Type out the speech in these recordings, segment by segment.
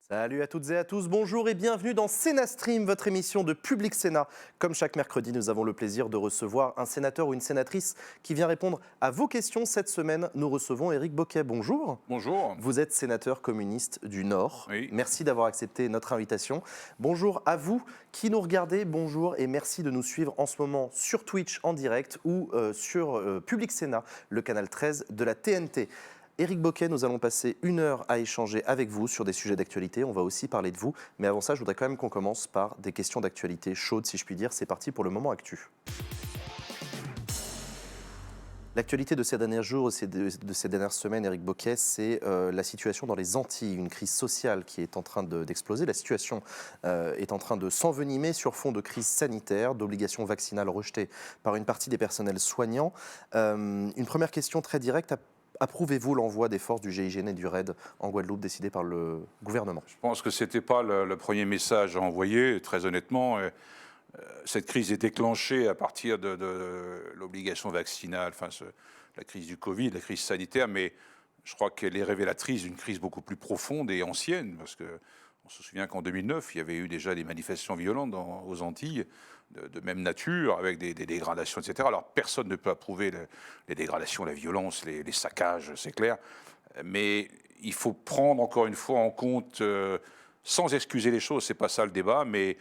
Salut à toutes et à tous, bonjour et bienvenue dans Sénat Stream, votre émission de Public Sénat. Comme chaque mercredi, nous avons le plaisir de recevoir un sénateur ou une sénatrice qui vient répondre à vos questions. Cette semaine, nous recevons Éric Bocquet. Bonjour. Bonjour. Vous êtes sénateur communiste du Nord. Oui. Merci d'avoir accepté notre invitation. Bonjour à vous qui nous regardez, bonjour et merci de nous suivre en ce moment sur Twitch en direct ou sur Public Sénat, le canal 13 de la TNT. Éric Bocquet, nous allons passer 1 heure à échanger avec vous sur des sujets d'actualité. On va aussi parler de vous. Mais avant ça, je voudrais quand même qu'on commence par des questions d'actualité chaudes, si je puis dire. C'est parti pour le moment actu. L'actualité de ces derniers jours, de ces dernières semaines, Éric Bocquet, c'est la situation dans les Antilles, une crise sociale qui est en train d'exploser. La situation est en train de s'envenimer sur fond de crise sanitaire, d'obligations vaccinales rejetées par une partie des personnels soignants. Une première question très directe. Approuvez-vous l'envoi des forces du GIGN et du RAID en Guadeloupe décidé par le gouvernement? Je pense que ce n'était pas le premier message à envoyer, très honnêtement. Cette crise est déclenchée à partir de l'obligation vaccinale, la crise du Covid, la crise sanitaire, mais je crois qu'elle est révélatrice d'une crise beaucoup plus profonde et ancienne, parce qu'on se souvient qu'en 2009, il y avait eu déjà des manifestations violentes aux Antilles, de même nature, avec des dégradations, etc. Alors personne ne peut approuver les dégradations, la violence, les saccages, c'est clair, mais il faut prendre encore une fois en compte, sans excuser les choses, c'est pas ça le débat, mais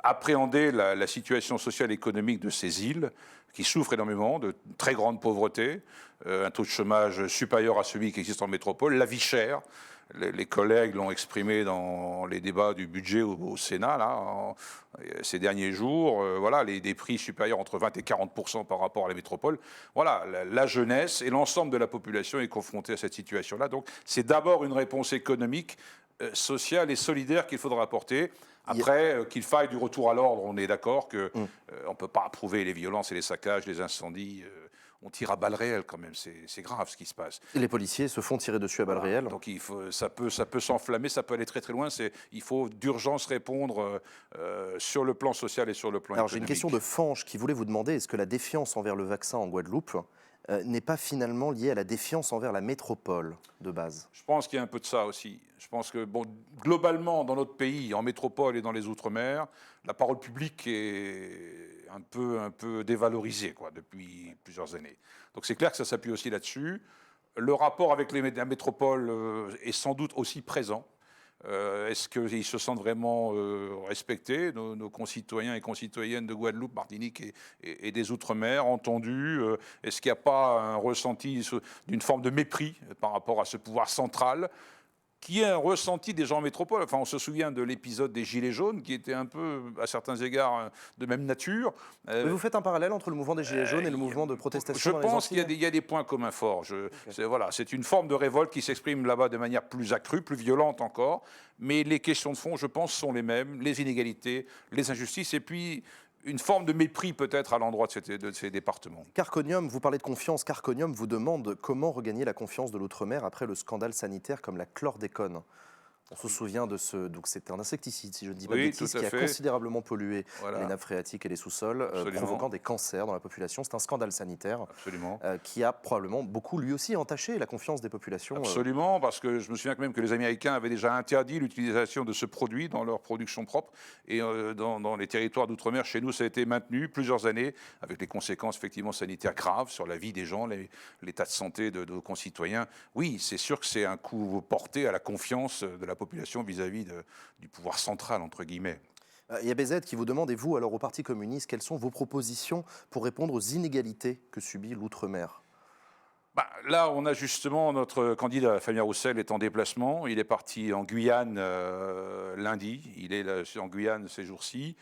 appréhender la situation sociale et économique de ces îles qui souffrent énormément de très grande pauvreté, un taux de chômage supérieur à celui qui existe en métropole, la vie chère. Les collègues l'ont exprimé dans les débats du budget au Sénat ces derniers jours. Voilà, des prix supérieurs entre 20 et 40% par rapport à la métropole. Voilà, la jeunesse et l'ensemble de la population est confrontée à cette situation-là. Donc, c'est d'abord une réponse économique, sociale et solidaire qu'il faudra apporter. Après, qu'il faille du retour à l'ordre, on est d'accord qu'on ne peut pas approuver les violences et les saccages, les incendies. On tire à balles réelles quand même, c'est grave ce qui se passe. Et les policiers se font tirer dessus à balles réelles. Donc ça peut s'enflammer, ça peut aller très très loin. Il faut d'urgence répondre sur le plan social et sur le plan Alors économique. j'ai une question de Fange qui voulait vous demander, est-ce que la défiance envers le vaccin en Guadeloupe n'est pas finalement liée à la défiance envers la métropole de base? Je pense qu'il y a un peu de ça aussi. Je pense que, globalement, dans notre pays, en métropole et dans les Outre-mer, la parole publique est un peu dévalorisée depuis plusieurs années. Donc c'est clair que ça s'appuie aussi là-dessus. Le rapport avec la métropole est sans doute aussi présent. Est-ce qu'ils se sentent vraiment respectés, nos concitoyens et concitoyennes de Guadeloupe, Martinique et des Outre-mer, entendus? Est-ce qu'il n'y a pas un ressenti d'une forme de mépris par rapport à ce pouvoir central qui est un ressenti des gens en métropole? Enfin, on se souvient de l'épisode des Gilets jaunes, qui était un peu, à certains égards, de même nature. Mais vous faites un parallèle entre le mouvement des Gilets jaunes et le mouvement de protestation Je dans les pense qu'il Antilles? y a des points communs forts. C'est une forme de révolte qui s'exprime là-bas de manière plus accrue, plus violente encore. Mais les questions de fond, je pense, sont les mêmes. Les inégalités, les injustices, et puis une forme de mépris peut-être à l'endroit de ces départements. Carconium, vous parlez de confiance. Carconium vous demande comment regagner la confiance de l'outre-mer après le scandale sanitaire comme la chlordécone. On se souvient de ce... Donc c'était un insecticide, si je ne dis pas de bêtises, qui a considérablement pollué les nappes phréatiques et les sous-sols, provoquant des cancers dans la population. C'est un scandale sanitaire qui a probablement beaucoup, lui aussi, entaché la confiance des populations. Absolument, parce que je me souviens quand même que les Américains avaient déjà interdit l'utilisation de ce produit dans leur production propre. Et dans les territoires d'outre-mer, chez nous, ça a été maintenu plusieurs années, avec les conséquences effectivement sanitaires graves sur la vie des gens, l'état de santé de nos concitoyens. Oui, c'est sûr que c'est un coup porté à la confiance de la population vis-à-vis du pouvoir central, entre guillemets. Il y a BZ qui vous demande, et vous, alors au Parti communiste, quelles sont vos propositions pour répondre aux inégalités que subit l'outre-mer? Là, on a justement notre candidat, Fabien Roussel, est en déplacement. Il est parti en Guyane lundi. Il est là, en Guyane ces jours-ci.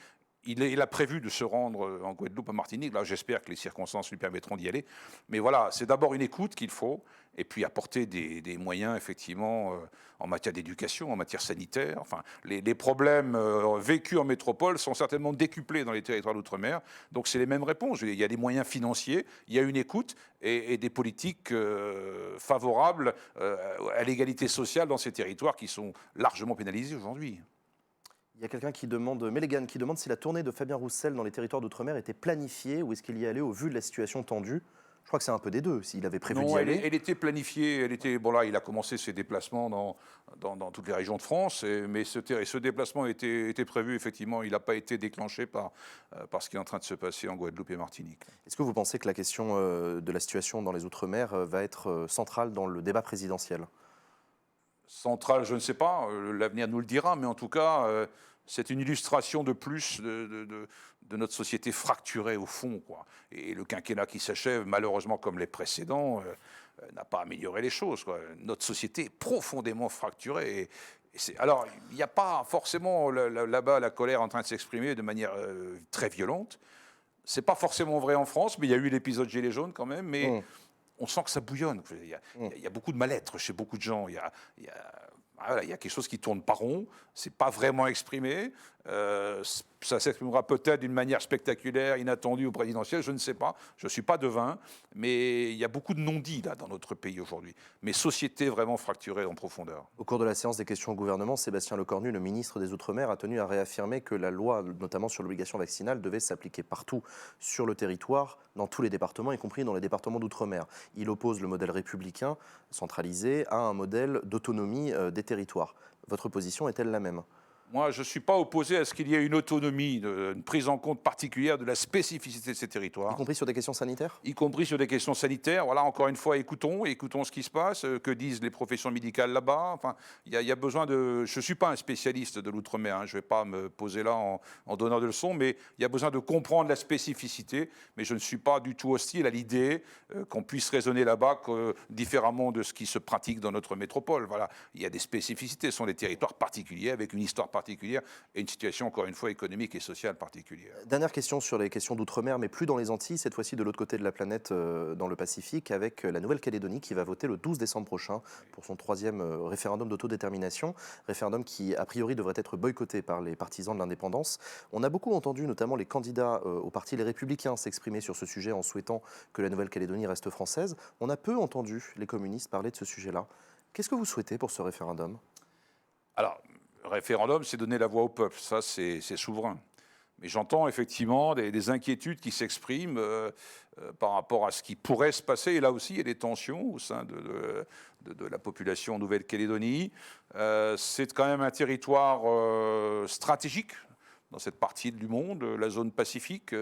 Il a prévu de se rendre en Guadeloupe, en Martinique. Là, j'espère que les circonstances lui permettront d'y aller. Mais voilà, c'est d'abord une écoute qu'il faut, et puis apporter des moyens, effectivement, en matière d'éducation, en matière sanitaire. Enfin, les problèmes vécus en métropole sont certainement décuplés dans les territoires d'outre-mer. Donc, c'est les mêmes réponses. Il y a des moyens financiers, il y a une écoute et des politiques favorables à l'égalité sociale dans ces territoires qui sont largement pénalisés aujourd'hui. Il y a quelqu'un qui demande, Mélégan, qui demande si la tournée de Fabien Roussel dans les territoires d'outre-mer était planifiée ou est-ce qu'il y allait au vu de la situation tendue. Je crois que c'est un peu des deux. S'il avait prévu d'y Non, aller. elle était planifiée. Bon là, il a commencé ses déplacements dans toutes les régions de France, mais ce déplacement était prévu, effectivement. Il n'a pas été déclenché par ce qui est en train de se passer en Guadeloupe et Martinique. Est-ce que vous pensez que la question de la situation dans les Outre-mer va être centrale dans le débat présidentiel? Centrale, je ne sais pas, l'avenir nous le dira, mais en tout cas, c'est une illustration de plus de notre société fracturée au fond, quoi. Et le quinquennat qui s'achève, malheureusement comme les précédents, n'a pas amélioré les choses, quoi. Notre société est profondément fracturée. Alors, il n'y a pas forcément là-bas la colère en train de s'exprimer de manière très violente. C'est pas forcément vrai en France, mais il y a eu l'épisode Gilets jaunes quand même. Mais on sent que ça bouillonne. Il y a beaucoup de mal-être chez beaucoup de gens. Voilà, il y a quelque chose qui tourne pas rond. C'est pas vraiment exprimé. Ça s'exprimera peut-être d'une manière spectaculaire, inattendue au présidentiel, je ne sais pas. Je ne suis pas devin, mais il y a beaucoup de non-dits là dans notre pays aujourd'hui. Mais société vraiment fracturée en profondeur. Au cours de la séance des questions au gouvernement, Sébastien Lecornu, le ministre des Outre-mer, a tenu à réaffirmer que la loi, notamment sur l'obligation vaccinale, devait s'appliquer partout sur le territoire, dans tous les départements, y compris dans les départements d'outre-mer. Il oppose le modèle républicain centralisé à un modèle d'autonomie des territoires. Votre position est-elle la même ? Moi, je ne suis pas opposé à ce qu'il y ait une autonomie, une prise en compte particulière de la spécificité de ces territoires. Y compris sur des questions sanitaires ? Y compris sur des questions sanitaires. Voilà, encore une fois, écoutons ce qui se passe, que disent les professions médicales là-bas. Enfin, il y a besoin de... Je ne suis pas un spécialiste de l'outre-mer, hein, je ne vais pas me poser là en donneur de leçons, mais il y a besoin de comprendre la spécificité. Mais je ne suis pas du tout hostile à l'idée qu'on puisse raisonner là-bas différemment de ce qui se pratique dans notre métropole. Voilà, il y a des spécificités, ce sont des territoires particuliers, avec une histoire particulière et une situation, encore une fois, économique et sociale particulière. Dernière question sur les questions d'outre-mer, mais plus dans les Antilles, cette fois-ci de l'autre côté de la planète, dans le Pacifique, avec la Nouvelle-Calédonie qui va voter le 12 décembre prochain pour son 3e référendum d'autodétermination, référendum qui, a priori, devrait être boycotté par les partisans de l'indépendance. On a beaucoup entendu, notamment les candidats au parti Les Républicains, s'exprimer sur ce sujet en souhaitant que la Nouvelle-Calédonie reste française. On a peu entendu les communistes parler de ce sujet-là. Qu'est-ce que vous souhaitez pour ce référendum ? Alors, référendum, c'est donner la voix au peuple, ça c'est souverain. Mais j'entends effectivement des inquiétudes qui s'expriment par rapport à ce qui pourrait se passer. Et là aussi, il y a des tensions au sein de la population Nouvelle-Calédonie. C'est quand même un territoire stratégique dans cette partie du monde, la zone Pacifique,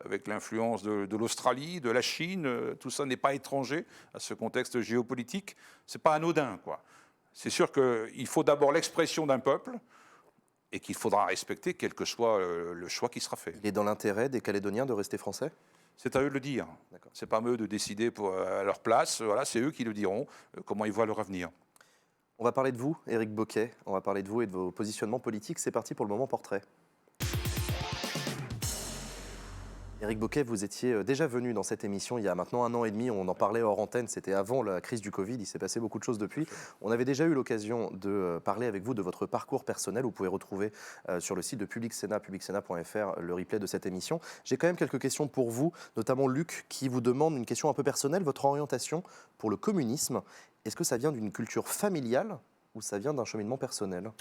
avec l'influence de l'Australie, de la Chine. Tout ça n'est pas étranger à ce contexte géopolitique. C'est pas anodin, quoi. C'est sûr qu'il faut d'abord l'expression d'un peuple et qu'il faudra respecter quel que soit le choix qui sera fait. Il est dans l'intérêt des Calédoniens de rester français ? C'est à eux de le dire. C'est pas à eux de décider à leur place. Voilà, c'est eux qui le diront, comment ils voient leur avenir. On va parler de vous, Éric Bocquet. On va parler de vous et de vos positionnements politiques. C'est parti pour le moment portrait. Éric Bocquet, vous étiez déjà venu dans cette émission il y a maintenant 1 an et demi. On en parlait hors antenne, c'était avant la crise du Covid. Il s'est passé beaucoup de choses depuis. On avait déjà eu l'occasion de parler avec vous de votre parcours personnel. Vous pouvez retrouver sur le site de Public Sénat, publicsénat.fr, le replay de cette émission. J'ai quand même quelques questions pour vous, notamment Luc, qui vous demande une question un peu personnelle. Votre orientation pour le communisme, est-ce que ça vient d'une culture familiale ou ça vient d'un cheminement personnel ?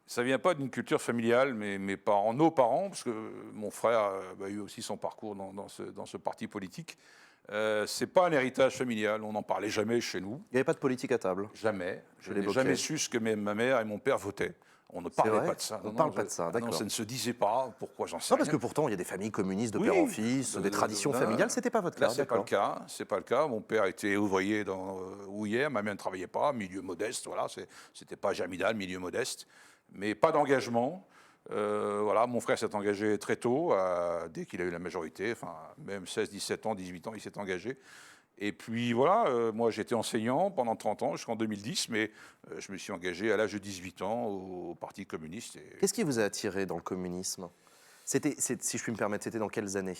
Ça ne vient pas d'une culture familiale, mais mes parents, nos parents, parce que mon frère a eu aussi son parcours dans ce parti politique. C'est pas un héritage familial, on n'en parlait jamais chez nous. Il n'y avait pas de politique à table ? Jamais. Je n'ai jamais su ce que ma mère et mon père votaient. On ne parlait pas de ça. On ne parle pas de ça, d'accord. Non, ça ne se disait pas. Pourquoi, j'en sais rien. Non, parce que pourtant, il y a des familles communistes de père en fils, des traditions familiales. Ce n'était pas votre cas. C'est pas le cas. C'est pas le cas. Mon père était ouvrier dans Houillère, ma mère ne travaillait pas, milieu modeste. Voilà, c'était pas Jamidal, milieu modeste, mais pas d'engagement. Voilà, mon frère s'est engagé très tôt, dès qu'il a eu la majorité, enfin même 16, 17 ans, 18 ans, il s'est engagé. Et puis voilà, moi j'étais enseignant pendant 30 ans, jusqu'en 2010, mais je me suis engagé à l'âge de 18 ans au Parti communiste. Qu'est-ce qui vous a attiré dans le communisme ? Si je puis me permettre, c'était dans quelles années ?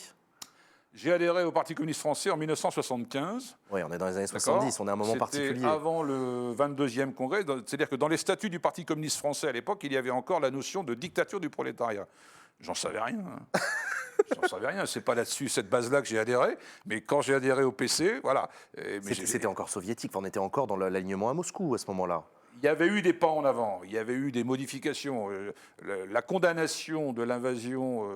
J'ai adhéré au Parti communiste français en 1975. Oui, on est dans les années 70, on est à un moment particulier. C'était avant le 22e congrès, c'est-à-dire que dans les statuts du Parti communiste français à l'époque, il y avait encore la notion de dictature du prolétariat. J'en savais rien. J'en savais rien, c'est pas là-dessus, cette base-là que j'ai adhéré, mais quand j'ai adhéré au PC, voilà. C'était encore soviétique, on était encore dans l'alignement à Moscou à ce moment-là. Il y avait eu des pas en avant, il y avait eu des modifications. La condamnation de l'invasion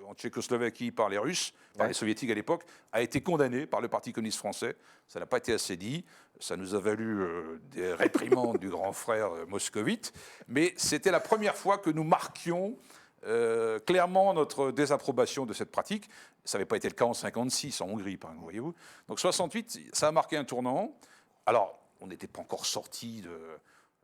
en Tchécoslovaquie par les Russes, par les Soviétiques à l'époque, a été condamné par le Parti communiste français. Ça n'a pas été assez dit. Ça nous a valu des réprimandes du grand frère moscovite. Mais c'était la première fois que nous marquions clairement notre désapprobation de cette pratique. Ça n'avait pas été le cas en 1956, en Hongrie, par exemple, voyez-vous. Donc 68, ça a marqué un tournant. Alors, on n'était pas encore sorti de...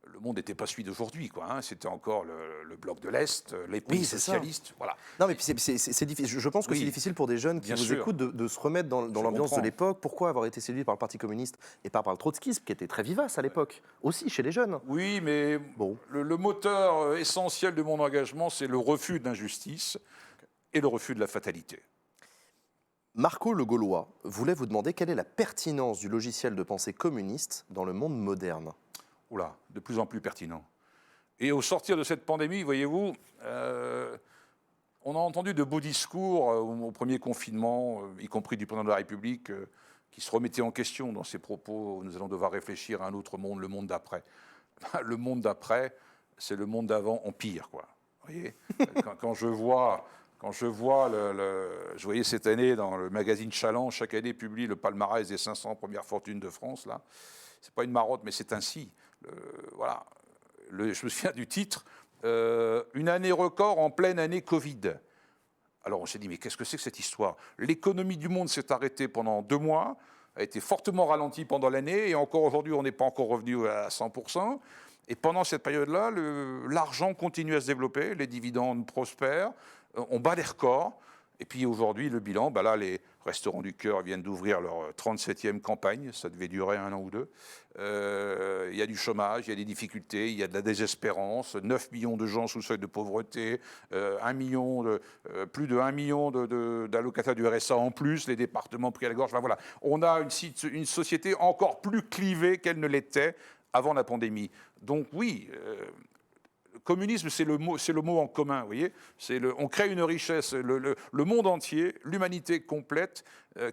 Le monde n'était pas celui d'aujourd'hui, quoi. Hein. C'était encore le bloc de l'Est, les pays socialistes, voilà. Non, mais puis c'est difficile. Je pense que c'est difficile pour des jeunes qui vous écoutent de se remettre dans l'ambiance de l'époque. Pourquoi avoir été séduit par le Parti communiste et pas par le trotskisme, qui était très vivace à l'époque, aussi chez les jeunes? Oui, mais bon. le moteur essentiel de mon engagement, c'est le refus de l'injustice et le refus de la fatalité. Marco le Gaulois voulait vous demander quelle est la pertinence du logiciel de pensée communiste dans le monde moderne. Oula, de plus en plus pertinent. Et au sortir de cette pandémie, voyez-vous, on a entendu de beaux discours au premier confinement, y compris du président de la République, qui se remettait en question dans ses propos. Nous allons devoir réfléchir à un autre monde, le monde d'après. Le monde d'après, c'est le monde d'avant en pire, quoi. Vous voyez, quand je vois... je voyais cette année dans le magazine Challenge, chaque année publie le palmarès des 500 premières fortunes de France. Là, c'est pas une marotte, mais c'est ainsi. Voilà. Je me souviens du titre, une année record en pleine année Covid. Alors on s'est dit, mais qu'est-ce que c'est que cette histoire? L'économie du monde s'est arrêtée pendant 2 mois, a été fortement ralentie pendant l'année, et encore aujourd'hui, on n'est pas encore revenu à 100%. Et pendant cette période-là, l'argent continue à se développer, les dividendes prospèrent, on bat les records. Et puis aujourd'hui, le bilan, ben là, les Restaurants du Cœur viennent d'ouvrir leur 37e campagne, ça devait durer 1 an ou 2. Il y a du chômage, il y a des difficultés, il y a de la désespérance, 9 millions de gens sous le seuil de pauvreté, plus de 1 million d'allocataires du RSA en plus, les départements pris à la gorge. Enfin, voilà. On a une société encore plus clivée qu'elle ne l'était avant la pandémie. Donc oui... Le communisme, c'est le mot en commun, vous voyez. On crée une richesse. Le monde entier, l'humanité complète,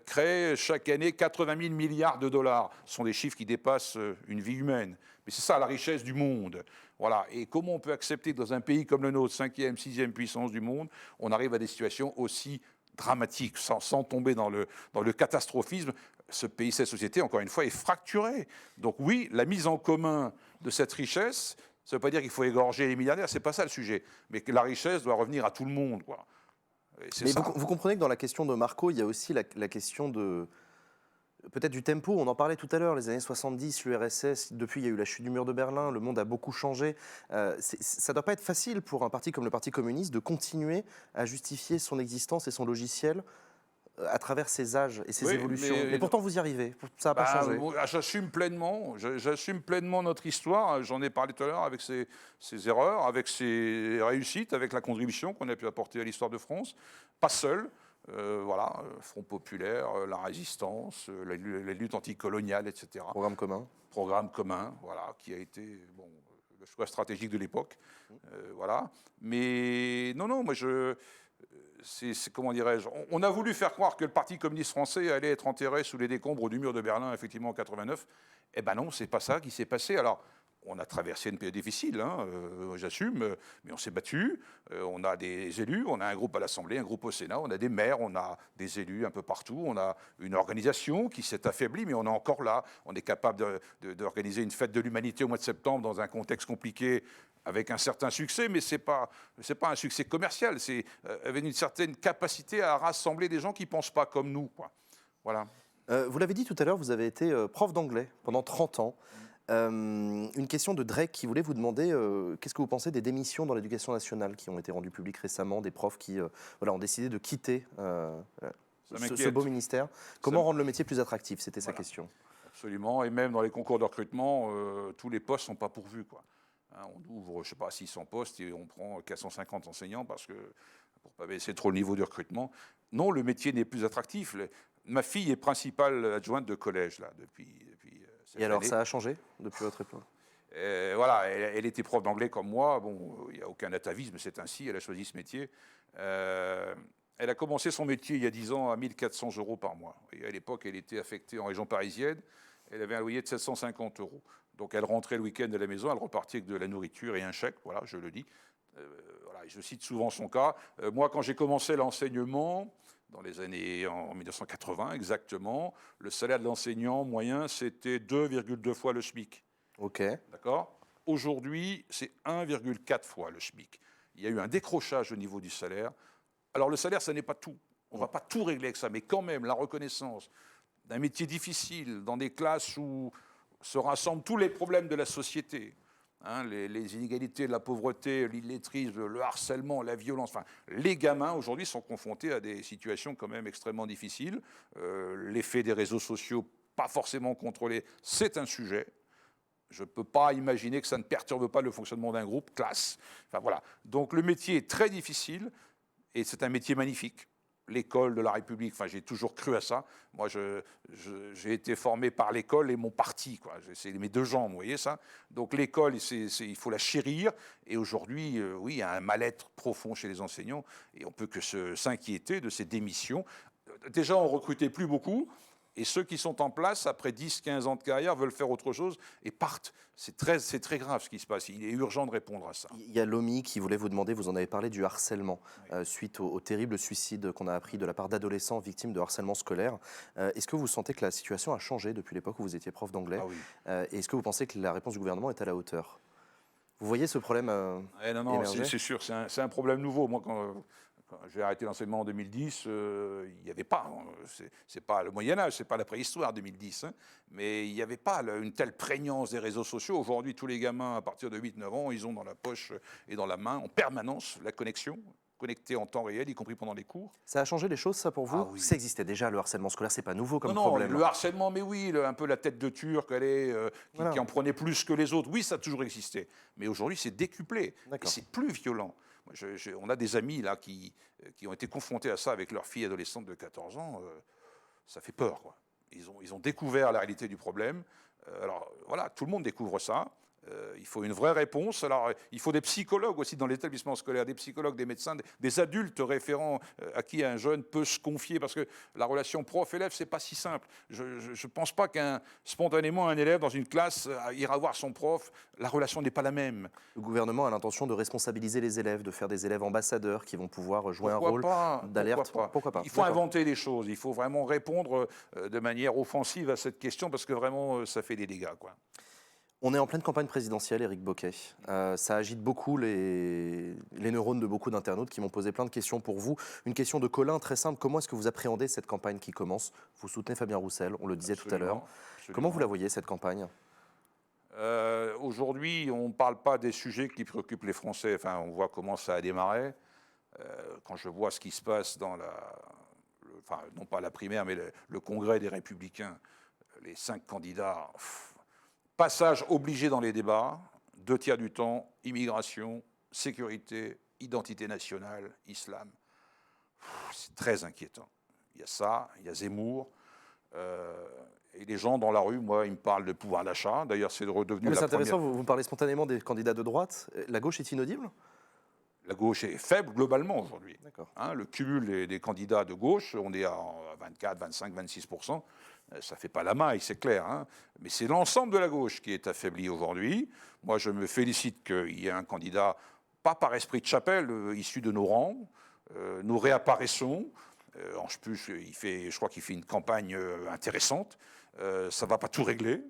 crée chaque année 80 000 milliards de dollars. Ce sont des chiffres qui dépassent une vie humaine. Mais c'est ça la richesse du monde. Voilà. Et comment on peut accepter que dans un pays comme le nôtre, 5e, 6e puissance du monde, on arrive à des situations aussi dramatiques, sans tomber dans le catastrophisme. Ce pays, cette société, encore une fois, est fracturée. Donc oui, la mise en commun de cette richesse, ça ne veut pas dire qu'il faut égorger les milliardaires, ce n'est pas ça le sujet. Mais que la richesse doit revenir à tout le monde, quoi. Mais vous comprenez que dans la question de Marco, il y a aussi la question de... Peut-être du tempo, on en parlait tout à l'heure, les années 70, l'URSS, depuis il y a eu la chute du mur de Berlin, le monde a beaucoup changé. Ça ne doit pas être facile pour un parti comme le Parti communiste de continuer à justifier son existence et son logiciel à travers ses âges et ses évolutions. Mais pourtant, vous y arrivez, ça n'a pas changé. J'assume pleinement notre histoire. J'en ai parlé tout à l'heure avec ses erreurs, avec ses réussites, avec la contribution qu'on a pu apporter à l'histoire de France. Pas seul. Voilà, Front populaire, la résistance, la lutte anticoloniale, etc. Programme commun, voilà, qui a été le choix stratégique de l'époque. Voilà. Mais non, moi comment dirais-je, on a voulu faire croire que le Parti communiste français allait être enterré sous les décombres du mur de Berlin, effectivement, en 89. Eh ben non, c'est pas ça qui s'est passé. Alors, on a traversé une période difficile, hein, j'assume, mais on s'est battu. On a des élus, on a un groupe à l'Assemblée, un groupe au Sénat, on a des maires, on a des élus un peu partout, on a une organisation qui s'est affaiblie, mais on est encore là. On est capable d'organiser une fête de l'humanité au mois de septembre dans un contexte compliqué, avec un certain succès, mais ce n'est pas un succès commercial, c'est avec une certaine capacité à rassembler des gens qui ne pensent pas comme nous, quoi. Voilà. Vous l'avez dit tout à l'heure, vous avez été prof d'anglais pendant 30 ans. Une question de Drake qui voulait vous demander qu'est-ce que vous pensez des démissions dans l'éducation nationale qui ont été rendues publiques récemment, des profs qui ont décidé de quitter ce beau ministère. Comment rendre le métier plus attractif? C'était sa question. Absolument, et même dans les concours de recrutement, tous les postes ne sont pas pourvus, quoi. Hein, on ouvre, je ne sais pas, 600 postes et on prend 450 enseignants pour ne pas baisser trop le niveau du recrutement. Non, le métier n'est plus attractif. Ma fille est principale adjointe de collège, là, depuis cette Et alors, année. Ça a changé depuis votre époque? Voilà, elle était prof d'anglais comme moi. Bon, il n'y a aucun atavisme, c'est ainsi, elle a choisi ce métier. Elle a commencé son métier il y a 10 ans à 1 400 € par mois. Et à l'époque, elle était affectée en région parisienne. Elle avait un loyer de 750 €. Donc elle rentrait le week-end à la maison, elle repartait avec de la nourriture et un chèque, voilà, je le dis. Voilà, je cite souvent son cas. Moi, quand j'ai commencé l'enseignement, dans les années en 1980 exactement, le salaire de l'enseignant moyen, c'était 2,2 fois le SMIC. Ok. D'accord. Aujourd'hui, c'est 1,4 fois le SMIC. Il y a eu un décrochage au niveau du salaire. Alors le salaire, ça n'est pas tout. On ne va pas tout régler avec ça, mais quand même, la reconnaissance d'un métier difficile, dans des classes où se rassemblent tous les problèmes de la société, hein, les inégalités, la pauvreté, l'illettrisme, le harcèlement, la violence. Enfin, les gamins, aujourd'hui, sont confrontés à des situations quand même extrêmement difficiles. L'effet des réseaux sociaux, pas forcément contrôlé, c'est un sujet. Je ne peux pas imaginer que ça ne perturbe pas le fonctionnement d'un groupe, classe. Enfin, voilà. Donc le métier est très difficile et c'est un métier magnifique. L'école de la République, enfin, j'ai toujours cru à ça. Moi, j'ai été formé par l'école et mon parti, quoi. C'est mes deux jambes, vous voyez ça. Donc l'école, il faut la chérir. Et aujourd'hui, oui, il y a un mal-être profond chez les enseignants et on peut que s'inquiéter de ces démissions. Déjà, on recrutait plus beaucoup. Et ceux qui sont en place, après 10-15 ans de carrière, veulent faire autre chose et partent. C'est très grave ce qui se passe. Il est urgent de répondre à ça. Il y a Lomi qui voulait vous demander, vous en avez parlé, du harcèlement, suite au terrible suicide qu'on a appris de la part d'adolescents victimes de harcèlement scolaire. Est-ce que vous sentez que la situation a changé depuis l'époque où vous étiez prof d'anglais? Ah oui. Et est-ce que vous pensez que la réponse du gouvernement est à la hauteur? Vous voyez ce problème Non, émerger? c'est sûr, c'est un problème nouveau. Moi, quand j'ai arrêté l'enseignement en 2010, il n'y avait pas, c'est pas le Moyen-Âge, c'est pas la préhistoire 2010, hein, mais il n'y avait pas une telle prégnance des réseaux sociaux. Aujourd'hui, tous les gamins, à partir de 8-9 ans, ils ont dans la poche et dans la main, en permanence, la connexion, connectés en temps réel, y compris pendant les cours. Ça a changé les choses, ça, pour vous? Ah oui. Ça existait déjà, le harcèlement scolaire, c'est pas nouveau comme Non, problème. le harcèlement, mais oui, un peu la tête de Turc, Voilà. qui en prenait plus que les autres. Oui, ça a toujours existé. Mais aujourd'hui, c'est décuplé. Et D'accord. c'est plus violent. Moi, on a des amis là qui ont été confrontés à ça avec leur fille adolescente de 14 ans. Ça fait peur, quoi. Ils ont découvert la réalité du problème. Alors voilà, tout le monde découvre ça. Il faut une vraie réponse. Alors, il faut des psychologues aussi dans l'établissement scolaire, des psychologues, des médecins, des adultes référents à qui un jeune peut se confier, parce que la relation prof-élève, c'est pas si simple. Je ne pense pas spontanément un élève dans une classe ira voir son prof. La relation n'est pas la même. Le gouvernement a l'intention de responsabiliser les élèves, de faire des élèves ambassadeurs qui vont pouvoir jouer Pourquoi un rôle pas, d'alerte. Pourquoi pas? Il faut inventer des choses. Il faut vraiment répondre de manière offensive à cette question, parce que vraiment, ça fait des dégâts, quoi. On est en pleine campagne présidentielle, Éric Bocquet. Ça agite beaucoup les neurones de beaucoup d'internautes qui m'ont posé plein de questions pour vous. Une question de Colin, très simple. Comment est-ce que vous appréhendez cette campagne qui commence? Vous soutenez Fabien Roussel, on le disait tout à l'heure. Comment vous la voyez, cette campagne? Aujourd'hui, on ne parle pas des sujets qui préoccupent les Français. Enfin, on voit comment ça a démarré. Quand je vois ce qui se passe dans non pas la primaire, mais le congrès des Républicains, les 5 candidats... Passage obligé dans les débats, 2 tiers du temps, immigration, sécurité, identité nationale, islam. C'est très inquiétant. Il y a ça, il y a Zemmour. Et les gens dans la rue, moi, ils me parlent de pouvoir d'achat. D'ailleurs, c'est redevenu Mais la c'est intéressant, première... vous parlez spontanément des candidats de droite. La gauche est inaudible? La gauche est faible globalement aujourd'hui. D'accord. Hein, le cumul des candidats de gauche, on est à 24, 25, 26%. Ça ne fait pas la maille, c'est clair. Hein. Mais c'est l'ensemble de la gauche qui est affaibli aujourd'hui. Moi, je me félicite qu'il y ait un candidat, pas par esprit de chapelle, issu de nos rangs. Nous réapparaissons. En plus, je crois qu'il fait une campagne intéressante. Ça ne va pas tout régler.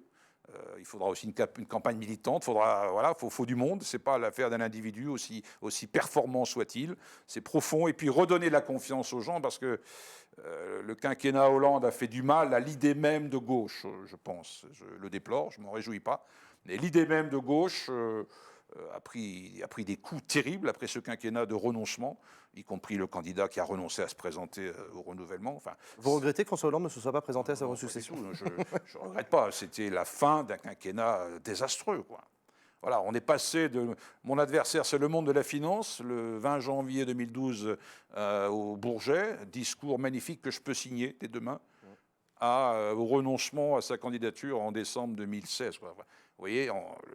Il faudra aussi une campagne militante. Faut du monde. C'est pas l'affaire d'un individu, aussi performant soit-il. C'est profond. Et puis redonner la confiance aux gens, parce que le quinquennat Hollande a fait du mal à l'idée même de gauche, je pense. Je le déplore, je m'en réjouis pas. Mais l'idée même de gauche a pris des coups terribles après ce quinquennat de renoncement, y compris le candidat qui a renoncé à se présenter au renouvellement. Enfin, vous regrettez que François Hollande ne se soit pas présenté à sa succession? Je ne regrette pas. C'était la fin d'un quinquennat désastreux, quoi. Voilà, on est passé de... Mon adversaire, c'est le monde de la finance, le 20 janvier 2012 au Bourget, discours magnifique que je peux signer dès demain, au renoncement à sa candidature en décembre 2016. Quoi. Vous voyez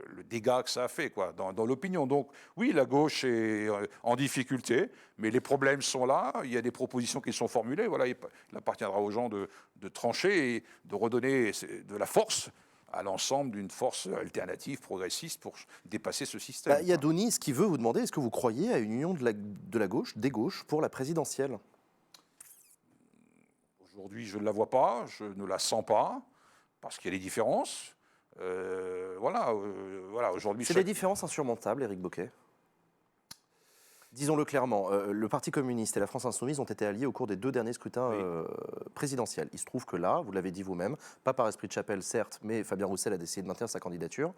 le dégât que ça a fait, quoi, dans l'opinion. Donc oui, la gauche est en difficulté, mais les problèmes sont là, il y a des propositions qui sont formulées. Voilà, il appartiendra aux gens de trancher et de redonner de la force à l'ensemble d'une force alternative progressiste pour dépasser ce système. Il y a Denis qui veut vous demander, est-ce que vous croyez à une union de la gauche, des gauches, pour la présidentielle? Aujourd'hui, je ne la vois pas, je ne la sens pas, parce qu'il y a des différences. Voilà, aujourd'hui... C'est des différences insurmontables, Éric Bocquet. Disons-le clairement, le Parti communiste et la France insoumise ont été alliés au cours des 2 derniers scrutins présidentiels. Il se trouve que là, vous l'avez dit vous-même, pas par esprit de chapelle certes, mais Fabien Roussel a décidé de maintenir sa candidature.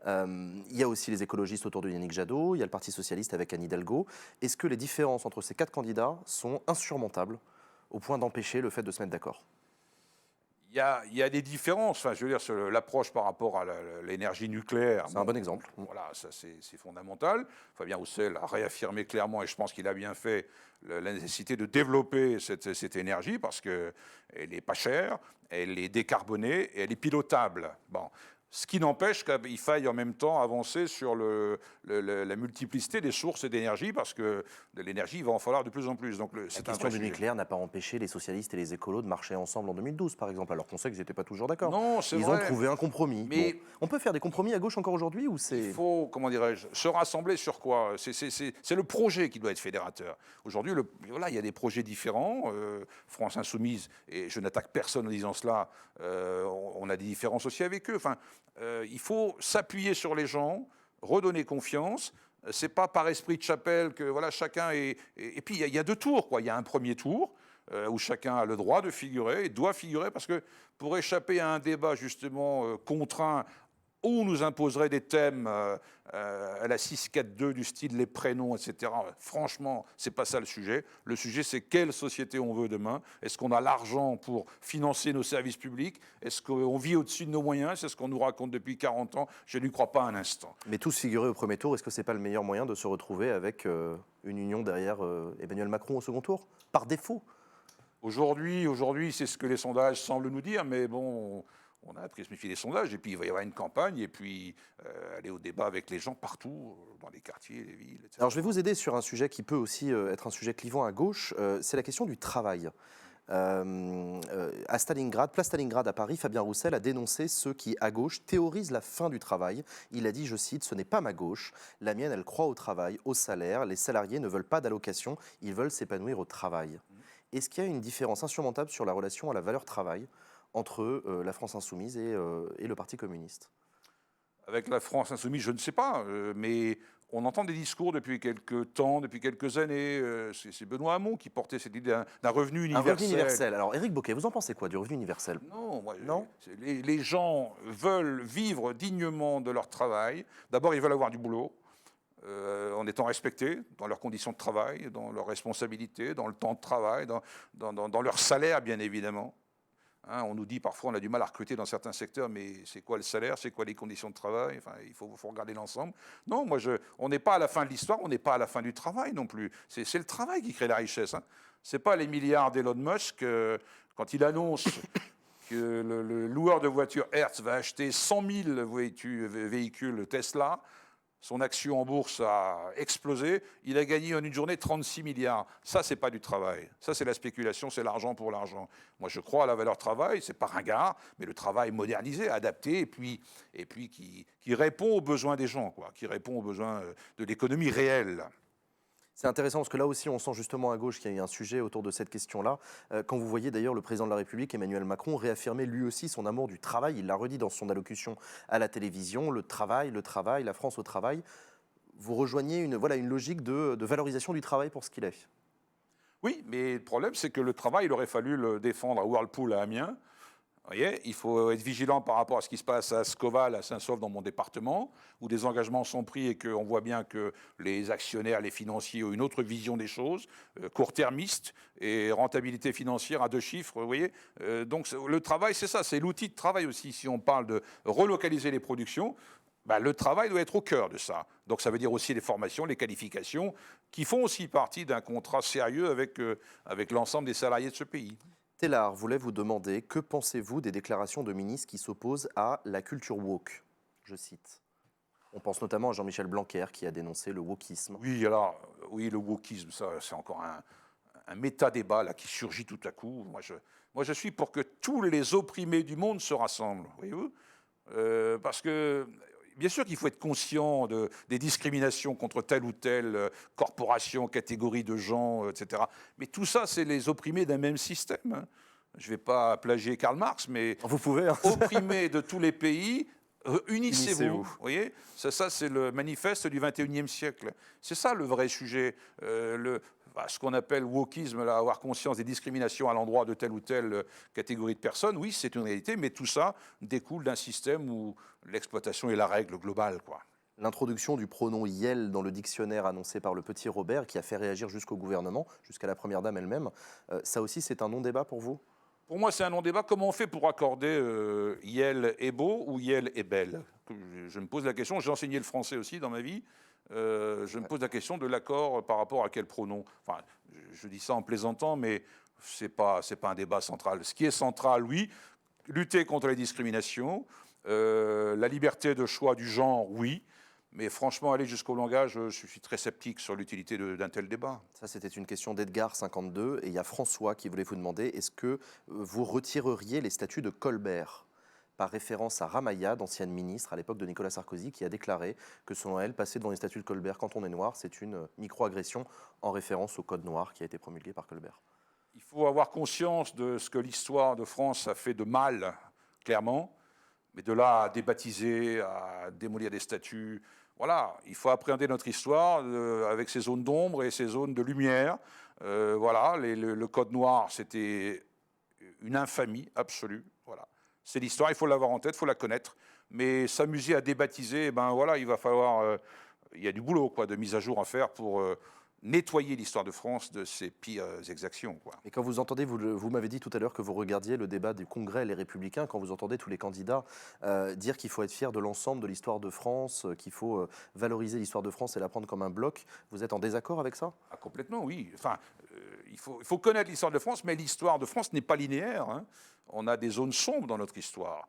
Il y a aussi les écologistes autour de Yannick Jadot, il y a le Parti socialiste avec Anne Hidalgo. Est-ce que les différences entre ces 4 candidats sont insurmontables au point d'empêcher le fait de se mettre d'accord? Il y a des différences, enfin, je veux dire, sur l'approche par rapport à l'énergie nucléaire. C'est un bon exemple. Voilà, ça c'est fondamental. Fabien Roussel a réaffirmé clairement, et je pense qu'il a bien fait, la nécessité de développer cette énergie parce qu'elle n'est pas chère, elle est décarbonée et elle est pilotable. Bon. Ce qui n'empêche qu'il faille en même temps avancer sur la multiplicité des sources d'énergie, parce que de l'énergie, il va en falloir de plus en plus. Donc la question du nucléaire n'a pas empêché les socialistes et les écolos de marcher ensemble en 2012, par exemple, alors qu'on sait qu'ils n'étaient pas toujours d'accord. Non, c'est vrai. Ils ont trouvé un compromis. Mais bon. On peut faire des compromis à gauche encore aujourd'hui ou c'est... Il faut, comment dirais-je, se rassembler sur quoi? C'est le projet qui doit être fédérateur. Aujourd'hui, voilà, il y a des projets différents. France Insoumise, et je n'attaque personne en disant cela, on a des différences aussi avec eux. Enfin, il faut s'appuyer sur les gens, redonner confiance. C'est pas par esprit de chapelle que voilà, chacun est... Et puis, il y a 2 tours, quoi. Il y a un premier tour où chacun a le droit de figurer, et doit figurer, parce que pour échapper à un débat justement contraint, où on nous imposerait des thèmes à la 6-4-2 du style les prénoms, etc. Franchement, c'est pas ça le sujet. Le sujet, c'est quelle société on veut demain. Est-ce qu'on a l'argent pour financer nos services publics? Est-ce qu'on vit au-dessus de nos moyens? C'est ce qu'on nous raconte depuis 40 ans. Je n'y crois pas un instant. Mais tous figurer au premier tour, est-ce que c'est pas le meilleur moyen de se retrouver avec une union derrière Emmanuel Macron au second tour? Par défaut? Aujourd'hui, c'est ce que les sondages semblent nous dire, mais bon... On a à transmissifier les sondages, et puis il va y avoir une campagne, et puis aller au débat avec les gens partout, dans les quartiers, les villes, etc. Alors je vais vous aider sur un sujet qui peut aussi être un sujet clivant à gauche, c'est la question du travail. À Stalingrad, place Stalingrad à Paris, Fabien Roussel a dénoncé ceux qui, à gauche, théorisent la fin du travail. Il a dit, je cite, « Ce n'est pas ma gauche. La mienne, elle croit au travail, au salaire. Les salariés ne veulent pas d'allocation, ils veulent s'épanouir au travail. » Est-ce qu'il y a une différence insurmontable sur la relation à la valeur travail entre la France insoumise et le Parti communiste? Avec la France insoumise, je ne sais pas, mais on entend des discours depuis quelques temps, depuis quelques années. C'est Benoît Hamon qui portait cette idée d'un revenu universel. Un revenu universel. Alors, Éric Bocquet, vous en pensez quoi du revenu universel? Non, non. Les gens veulent vivre dignement de leur travail. D'abord, ils veulent avoir du boulot. En étant respectés dans leurs conditions de travail, dans leurs responsabilités, dans le temps de travail, dans leur salaire, bien évidemment. Hein, on nous dit parfois on a du mal à recruter dans certains secteurs, mais c'est quoi le salaire, c'est quoi les conditions de travail? Enfin, il faut regarder l'ensemble. Non, on n'est pas à la fin de l'histoire, on n'est pas à la fin du travail non plus. C'est le travail qui crée la richesse. Hein. Ce n'est pas les milliards d'Elon Musk, quand il annonce que le loueur de voitures Hertz va acheter 100 000 véhicules Tesla. Son action en bourse a explosé. Il a gagné en une journée 36 milliards. Ça, c'est pas du travail. Ça, c'est la spéculation, c'est l'argent pour l'argent. Moi, je crois à la valeur travail. C'est pas ringard, mais le travail modernisé, adapté, et puis qui répond aux besoins des gens, quoi, qui répond aux besoins de l'économie réelle. C'est intéressant parce que là aussi, on sent justement à gauche qu'il y a un sujet autour de cette question-là. Quand vous voyez d'ailleurs le président de la République, Emmanuel Macron, réaffirmer lui aussi son amour du travail, il l'a redit dans son allocution à la télévision, le travail, la France au travail. Vous rejoignez une logique de valorisation du travail pour ce qu'il est. Oui, mais le problème, c'est que le travail, il aurait fallu le défendre à Whirlpool, à Amiens. Vous voyez, il faut être vigilant par rapport à ce qui se passe à Scoval, à Saint-Saulve, dans mon département, où des engagements sont pris et qu'on voit bien que les actionnaires, les financiers ont une autre vision des choses, court-termiste et rentabilité financière à 2 chiffres, vous voyez. Donc le travail, c'est ça, c'est l'outil de travail aussi. Si on parle de relocaliser les productions, ben, le travail doit être au cœur de ça. Donc ça veut dire aussi les formations, les qualifications, qui font aussi partie d'un contrat sérieux avec l'ensemble des salariés de ce pays. Télard voulait vous demander, que pensez-vous des déclarations de ministres qui s'opposent à la culture woke? Je cite. On pense notamment à Jean-Michel Blanquer qui a dénoncé le wokisme. Oui, alors, oui, le wokisme, ça, c'est encore un méta-débat là, qui surgit tout à coup. Moi, je suis pour que tous les opprimés du monde se rassemblent, voyez-vous. Parce que, bien sûr qu'il faut être conscient des discriminations contre telle ou telle corporation, catégorie de gens, etc. Mais tout ça, c'est les opprimés d'un même système, hein. Je ne vais pas plagier Karl Marx, mais Vous pouvez, hein. opprimés de tous les pays, unissez-vous. Unissez-vous. Vous voyez, ça c'est le manifeste du 21e siècle. C'est ça le vrai sujet. Ce qu'on appelle wokisme, là, avoir conscience des discriminations à l'endroit de telle ou telle catégorie de personnes, oui, c'est une réalité, mais tout ça découle d'un système où l'exploitation est la règle globale, quoi. L'introduction du pronom Yel dans le dictionnaire annoncé par le petit Robert, qui a fait réagir jusqu'au gouvernement, jusqu'à la Première Dame elle-même, ça aussi c'est un non-débat pour vous? Pour moi, c'est un non-débat. Comment on fait pour accorder Yel est beau ou Yel est belle? Je me pose la question. J'ai enseigné le français aussi dans ma vie. Je me pose la question de l'accord par rapport à quel pronom. Enfin, je dis ça en plaisantant, mais c'est pas un débat central. Ce qui est central, oui, lutter contre les discriminations, la liberté de choix du genre, oui. Mais franchement, aller jusqu'au langage, je suis très sceptique sur l'utilité d'un tel débat. Ça, c'était une question d'Edgar 52. Et il y a François qui voulait vous demander, est-ce que vous retireriez les statuts de Colbert, par référence à Ramayad, ancienne ministre à l'époque de Nicolas Sarkozy, qui a déclaré que selon elle, passer devant les statuts de Colbert quand on est noir, c'est une microagression en référence au code noir qui a été promulgué par Colbert. Il faut avoir conscience de ce que l'histoire de France a fait de mal, clairement. Mais de là à débaptiser, à démolir des statues, voilà, il faut appréhender notre histoire avec ses zones d'ombre et ses zones de lumière. Voilà, le code noir, c'était une infamie absolue. Voilà, c'est l'histoire, il faut l'avoir en tête, il faut la connaître. Mais s'amuser à débaptiser, eh ben voilà, il va falloir, il y a du boulot, quoi, de mise à jour à faire pour nettoyer l'histoire de France de ses pires exactions, quoi. Et quand vous entendez, vous m'avez dit tout à l'heure que vous regardiez le débat du Congrès Les Républicains, quand vous entendez tous les candidats dire qu'il faut être fier de l'ensemble de l'histoire de France, qu'il faut valoriser l'histoire de France et la prendre comme un bloc, vous êtes en désaccord avec ça? Ah, complètement, oui. Enfin, il faut connaître l'histoire de France, mais l'histoire de France n'est pas linéaire, hein. On a des zones sombres dans notre histoire.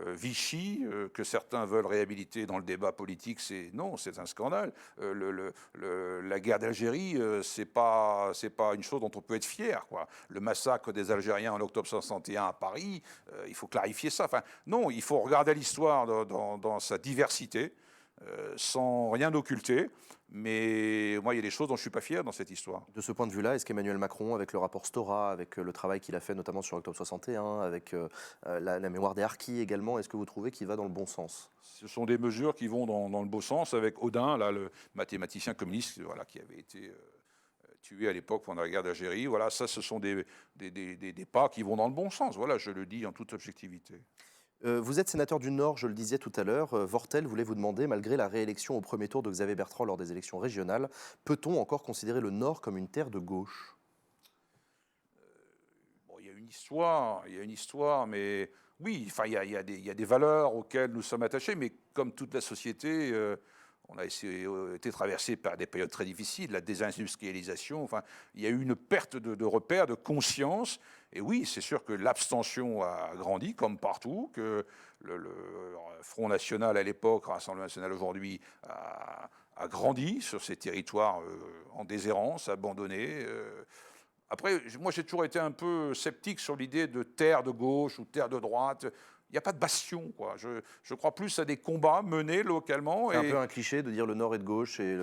Vichy, que certains veulent réhabiliter dans le débat politique, non, c'est un scandale. La guerre d'Algérie, c'est pas une chose dont on peut être fier, quoi. Le massacre des Algériens en octobre 61 à Paris, il faut clarifier ça. Enfin, non, il faut regarder l'histoire dans sa diversité, sans rien occulter. Mais moi, il y a des choses dont je ne suis pas fier dans cette histoire. De ce point de vue-là, est-ce qu'Emmanuel Macron, avec le rapport Stora, avec le travail qu'il a fait notamment sur octobre 61, avec la mémoire des harkis également, est-ce que vous trouvez qu'il va dans le bon sens? Ce sont des mesures qui vont dans le bon sens, avec Odin, là, le mathématicien communiste, voilà, qui avait été tué à l'époque pendant la guerre d'Algérie. Voilà, ça, ce sont des pas qui vont dans le bon sens. Voilà, je le dis en toute objectivité. Vous êtes sénateur du Nord, je le disais tout à l'heure. Vortel voulait vous demander, malgré la réélection au premier tour de Xavier Bertrand lors des élections régionales, peut-on encore considérer le Nord comme une terre de gauche? Bon, il y a une histoire, mais oui, enfin, il y a des valeurs auxquelles nous sommes attachés, mais comme toute la société, on a été traversé par des périodes très difficiles, la désindustrialisation, enfin, il y a eu une perte de repères, de conscience. Et oui, c'est sûr que l'abstention a grandi, comme partout, que le Front National à l'époque, Rassemblement National aujourd'hui, a grandi sur ces territoires en déshérence, abandonnés. Après, moi, j'ai toujours été un peu sceptique sur l'idée de terre de gauche ou terre de droite. Il n'y a pas de bastion, quoi. Je crois plus à des combats menés localement. C'est un peu un cliché de dire le Nord est de gauche et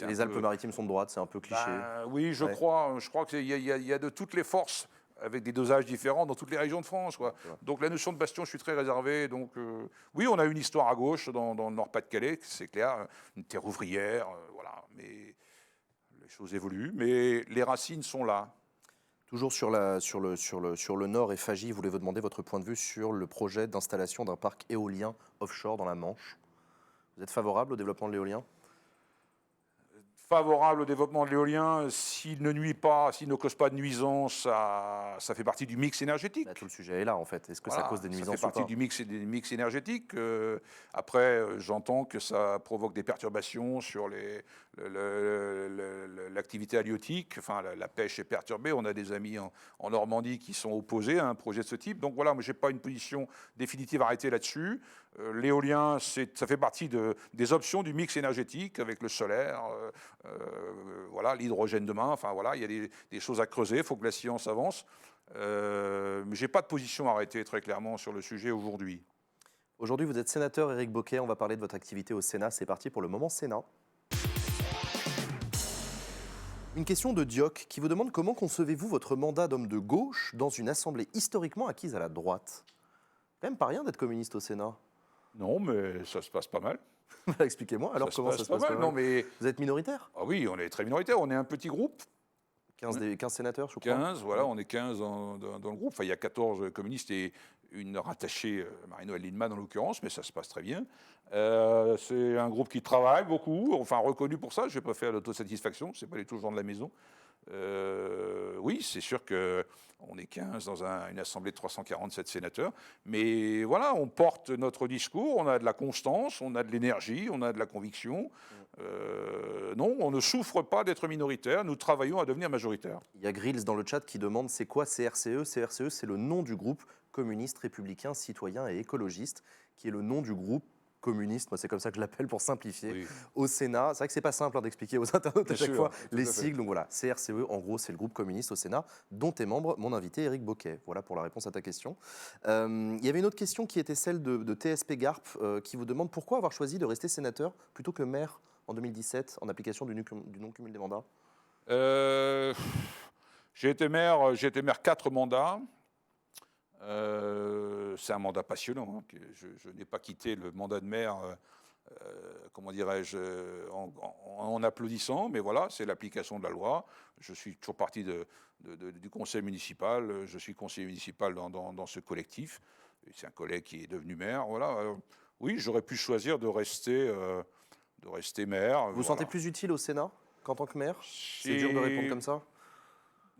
les Alpes-Maritimes sont de droite, c'est un peu cliché. Ben, oui, je Ouais. crois. Je crois qu'il y a de toutes les forces, avec des dosages différents dans toutes les régions de France, quoi. Donc la notion de bastion, je suis très réservé. Donc oui, on a une histoire à gauche dans le Nord-Pas-de-Calais, c'est clair, une terre ouvrière, voilà. Mais les choses évoluent, mais les racines sont là. Toujours sur le Nord et Fagy, voulez-vous demander votre point de vue sur le projet d'installation d'un parc éolien offshore dans la Manche? Vous êtes favorable au développement de l'éolien? Favorable au développement de l'éolien, s'il ne nuit pas, s'il ne cause pas de nuisances, ça fait partie du mix énergétique. Bah, tout le sujet est là en fait. Est-ce que ça Voilà, cause des ça nuisances fait partie ou pas? du mix énergétique. Après, j'entends que ça provoque des perturbations sur l'activité halieutique. Enfin, la pêche est perturbée. On a des amis en Normandie qui sont opposés à un projet de ce type. Donc voilà, moi, je n'ai pas une position définitive arrêtée là-dessus. L'éolien, ça fait partie des options du mix énergétique avec le solaire, voilà, l'hydrogène demain. Enfin voilà, il y a des choses à creuser. Il faut que la science avance. Mais je n'ai pas de position arrêtée très clairement sur le sujet aujourd'hui. Aujourd'hui, vous êtes sénateur Éric Bocquet. On va parler de votre activité au Sénat. C'est parti pour le moment Sénat. Une question de Dioc qui vous demande comment concevez-vous votre mandat d'homme de gauche dans une assemblée historiquement acquise à la droite? Quand même pas rien d'être communiste au Sénat. Non, mais ça se passe pas mal. Expliquez-moi alors comment ça se passe pas mal. Non, mais Vous êtes minoritaire? ah oui, on est très minoritaire. On est un petit groupe. 15 sénateurs, je crois. 15, voilà, on est 15 dans le groupe. Enfin, il y a 14 communistes et une rattachée, Marie-Noëlle Lienemann en l'occurrence, mais ça se passe très bien. C'est un groupe qui travaille beaucoup, enfin reconnu pour ça. Je ne vais pas faire l'autosatisfaction, ce n'est pas les tout gens de la maison. Oui, c'est sûr qu'on est 15 dans une assemblée de 347 sénateurs, mais voilà, on porte notre discours, on a de la constance, on a de l'énergie, on a de la conviction. Non, on ne souffre pas d'être minoritaire, nous travaillons à devenir majoritaire. Il y a Grills dans le chat qui demande c'est quoi CRCE? CRCE, c'est le nom du groupe communiste, républicain, citoyen et écologiste, qui est le nom du groupe communiste, moi c'est comme ça que je l'appelle pour simplifier, Oui. au Sénat. C'est vrai que c'est pas simple d'expliquer aux internautes Bien à chaque sûr, fois tout les à fait. sigles. Donc voilà, CRCE, en gros, c'est le groupe communiste au Sénat, dont est membre mon invité Éric Bocquet. Voilà pour la réponse à ta question. Il y avait une autre question qui était celle de TSP Garp, qui vous demande pourquoi avoir choisi de rester sénateur plutôt que maire en 2017, en application du non-cumul des mandats. J'ai été maire 4 mandats. C'est un mandat passionnant, hein, que je n'ai pas quitté le mandat de maire, comment dirais-je, en applaudissant, mais voilà, c'est l'application de la loi. Je suis toujours parti du conseil municipal, je suis conseiller municipal dans ce collectif. C'est un collègue qui est devenu maire, voilà. Oui, j'aurais pu choisir de rester maire. Vous vous voilà. sentez plus utile au Sénat qu'en tant que maire? C'est dur de répondre comme ça.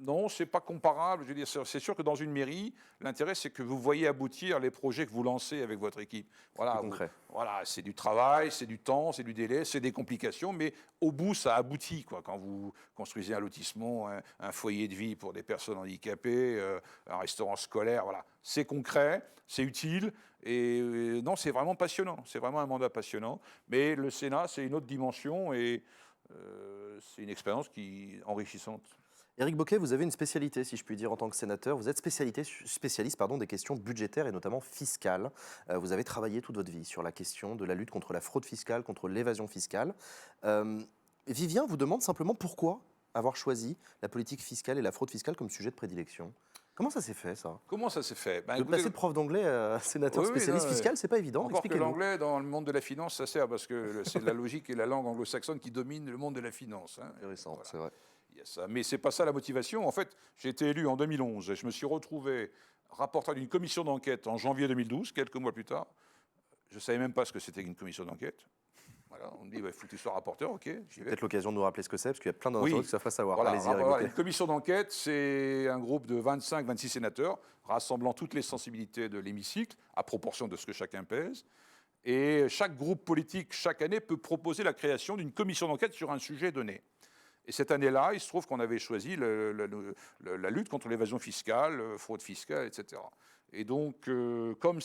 Non, c'est pas comparable. Je veux dire, c'est sûr que dans une mairie, l'intérêt, c'est que vous voyez aboutir les projets que vous lancez avec votre équipe. Voilà, Plus concret. voilà, c'est du travail, c'est du temps, c'est du délai, c'est des complications, mais au bout, ça aboutit, quoi. Quand vous construisez un lotissement, un foyer de vie pour des personnes handicapées, un restaurant scolaire, voilà, c'est concret, c'est utile. Et non, c'est vraiment passionnant. C'est vraiment un mandat passionnant. Mais le Sénat, c'est une autre dimension et c'est une expérience qui est enrichissante. Éric Bocquet, vous avez une spécialité, si je puis dire, en tant que sénateur. Vous êtes spécialiste des questions budgétaires et notamment fiscales. Vous avez travaillé toute votre vie sur la question de la lutte contre la fraude fiscale, contre l'évasion fiscale. Vivien vous demande simplement pourquoi avoir choisi la politique fiscale et la fraude fiscale comme sujet de prédilection. Comment ça s'est fait, ça? Comment ça s'est fait? De passer de prof d'anglais à sénateur spécialiste fiscal, c'est pas évident. Encore que Expliquez-nous. l'anglais, dans le monde de la finance, ça sert parce que c'est la logique et la langue anglo-saxonne qui dominent le monde de la finance. Hein. Intéressant, Voilà. c'est vrai. Il y a ça. Mais c'est pas ça la motivation. En fait, j'ai été élu en 2011 et je me suis retrouvé rapporteur d'une commission d'enquête en janvier 2012, quelques mois plus tard. Je ne savais même pas ce que c'était qu'une commission d'enquête. Voilà, on me dit, il faut que tu sois rapporteur, ok, j'y vais. Peut-être l'occasion de nous rappeler ce que c'est, parce qu'il y a plein Oui. d'internautes qui savent pas savoir. Voilà, Allez-y, Éric voilà, Bocquet. une commission d'enquête, c'est un groupe de 25-26 sénateurs rassemblant toutes les sensibilités de l'hémicycle, à proportion de ce que chacun pèse. Et chaque groupe politique, chaque année, peut proposer la création d'une commission d'enquête sur un sujet donné. Et cette année-là, il se trouve qu'on avait choisi la lutte contre l'évasion fiscale, fraude fiscale, etc. Et donc, comme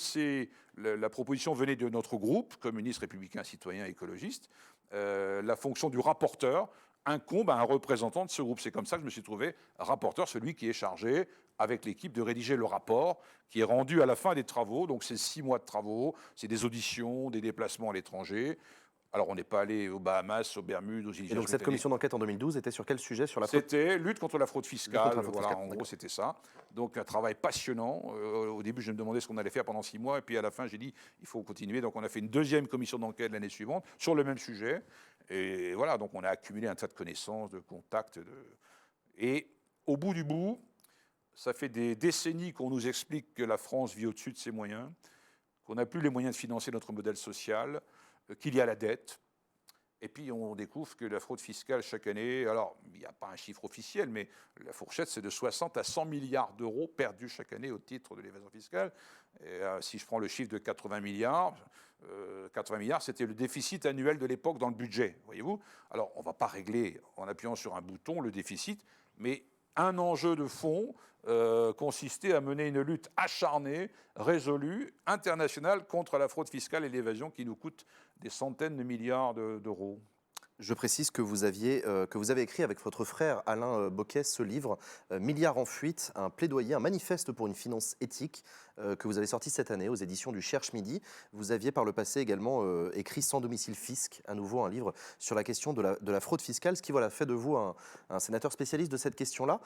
la proposition venait de notre groupe, communiste, républicain, citoyen, écologiste, la fonction du rapporteur incombe à un représentant de ce groupe. C'est comme ça que je me suis trouvé rapporteur, celui qui est chargé, avec l'équipe, de rédiger le rapport qui est rendu à la fin des travaux. Donc, c'est 6 mois de travaux, c'est des auditions, des déplacements à l'étranger. Alors, on n'est pas allé aux Bahamas, aux Bermudes, aux îles. Et donc cette commission d'enquête en 2012 était sur quel sujet? Sur la fraude? C'était lutte contre la fraude fiscale. Lutte contre la fraude Voilà, fiscale, en gros, d'accord. c'était ça. Donc, un travail passionnant. Au début, je me demandais ce qu'on allait faire pendant 6 mois. Et puis, à la fin, j'ai dit, il faut continuer. Donc, on a fait une deuxième commission d'enquête l'année suivante sur le même sujet. Et voilà, donc, on a accumulé un tas de connaissances, de contacts. Et au bout du bout, ça fait des décennies qu'on nous explique que la France vit au-dessus de ses moyens, qu'on n'a plus les moyens de financer notre modèle social, qu'il y a la dette. Et puis, on découvre que la fraude fiscale, chaque année, alors, il n'y a pas un chiffre officiel, mais la fourchette, c'est de 60 à 100 milliards d'euros perdus chaque année au titre de l'évasion fiscale. Et, si je prends le chiffre de 80 milliards, c'était le déficit annuel de l'époque dans le budget, voyez-vous. Alors, on ne va pas régler en appuyant sur un bouton le déficit, mais un enjeu de fond consistait à mener une lutte acharnée, résolue, internationale contre la fraude fiscale et l'évasion qui nous coûte des centaines de milliards d'euros. Je précise que vous avez écrit avec votre frère Alain Bocquet ce livre, Milliards en fuite, un plaidoyer, un manifeste pour une finance éthique, que vous avez sorti cette année aux éditions du Cherche Midi. Vous aviez par le passé également écrit Sans domicile fisc, à nouveau un livre sur la question de la fraude fiscale, ce qui voilà, fait de vous un sénateur spécialiste de cette question-là.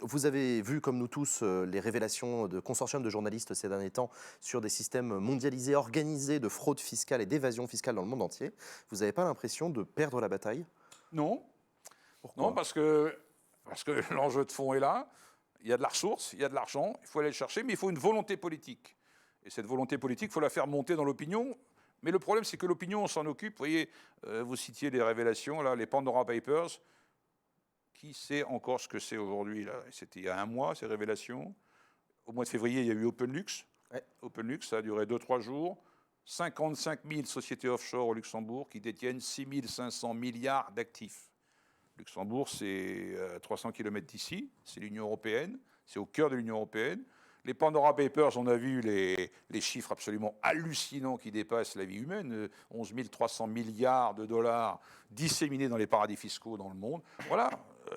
Vous avez vu, comme nous tous, les révélations de consortiums de journalistes ces derniers temps sur des systèmes mondialisés, organisés de fraude fiscale et d'évasion fiscale dans le monde entier. Vous n'avez pas l'impression de perdre la bataille? Non, Pourquoi? non, parce que l'enjeu de fond est là. Il y a de la ressource, il y a de l'argent, il faut aller le chercher, mais il faut une volonté politique. Et cette volonté politique, il faut la faire monter dans l'opinion. Mais le problème, c'est que l'opinion, on s'en occupe. Vous voyez, vous citiez les révélations, là, les Pandora Papers. Qui sait encore ce que c'est aujourd'hui là? C'était il y a un mois, ces révélations. Au mois de février, il y a eu OpenLux. Ouais. OpenLux, ça a duré 2-3 jours. 55 000 sociétés offshore au Luxembourg qui détiennent 6 500 milliards d'actifs. Luxembourg, c'est 300 km d'ici, c'est l'Union européenne, c'est au cœur de l'Union européenne. Les Pandora Papers, on a vu les chiffres absolument hallucinants qui dépassent la vie humaine, 11 300 milliards de dollars disséminés dans les paradis fiscaux dans le monde. Voilà,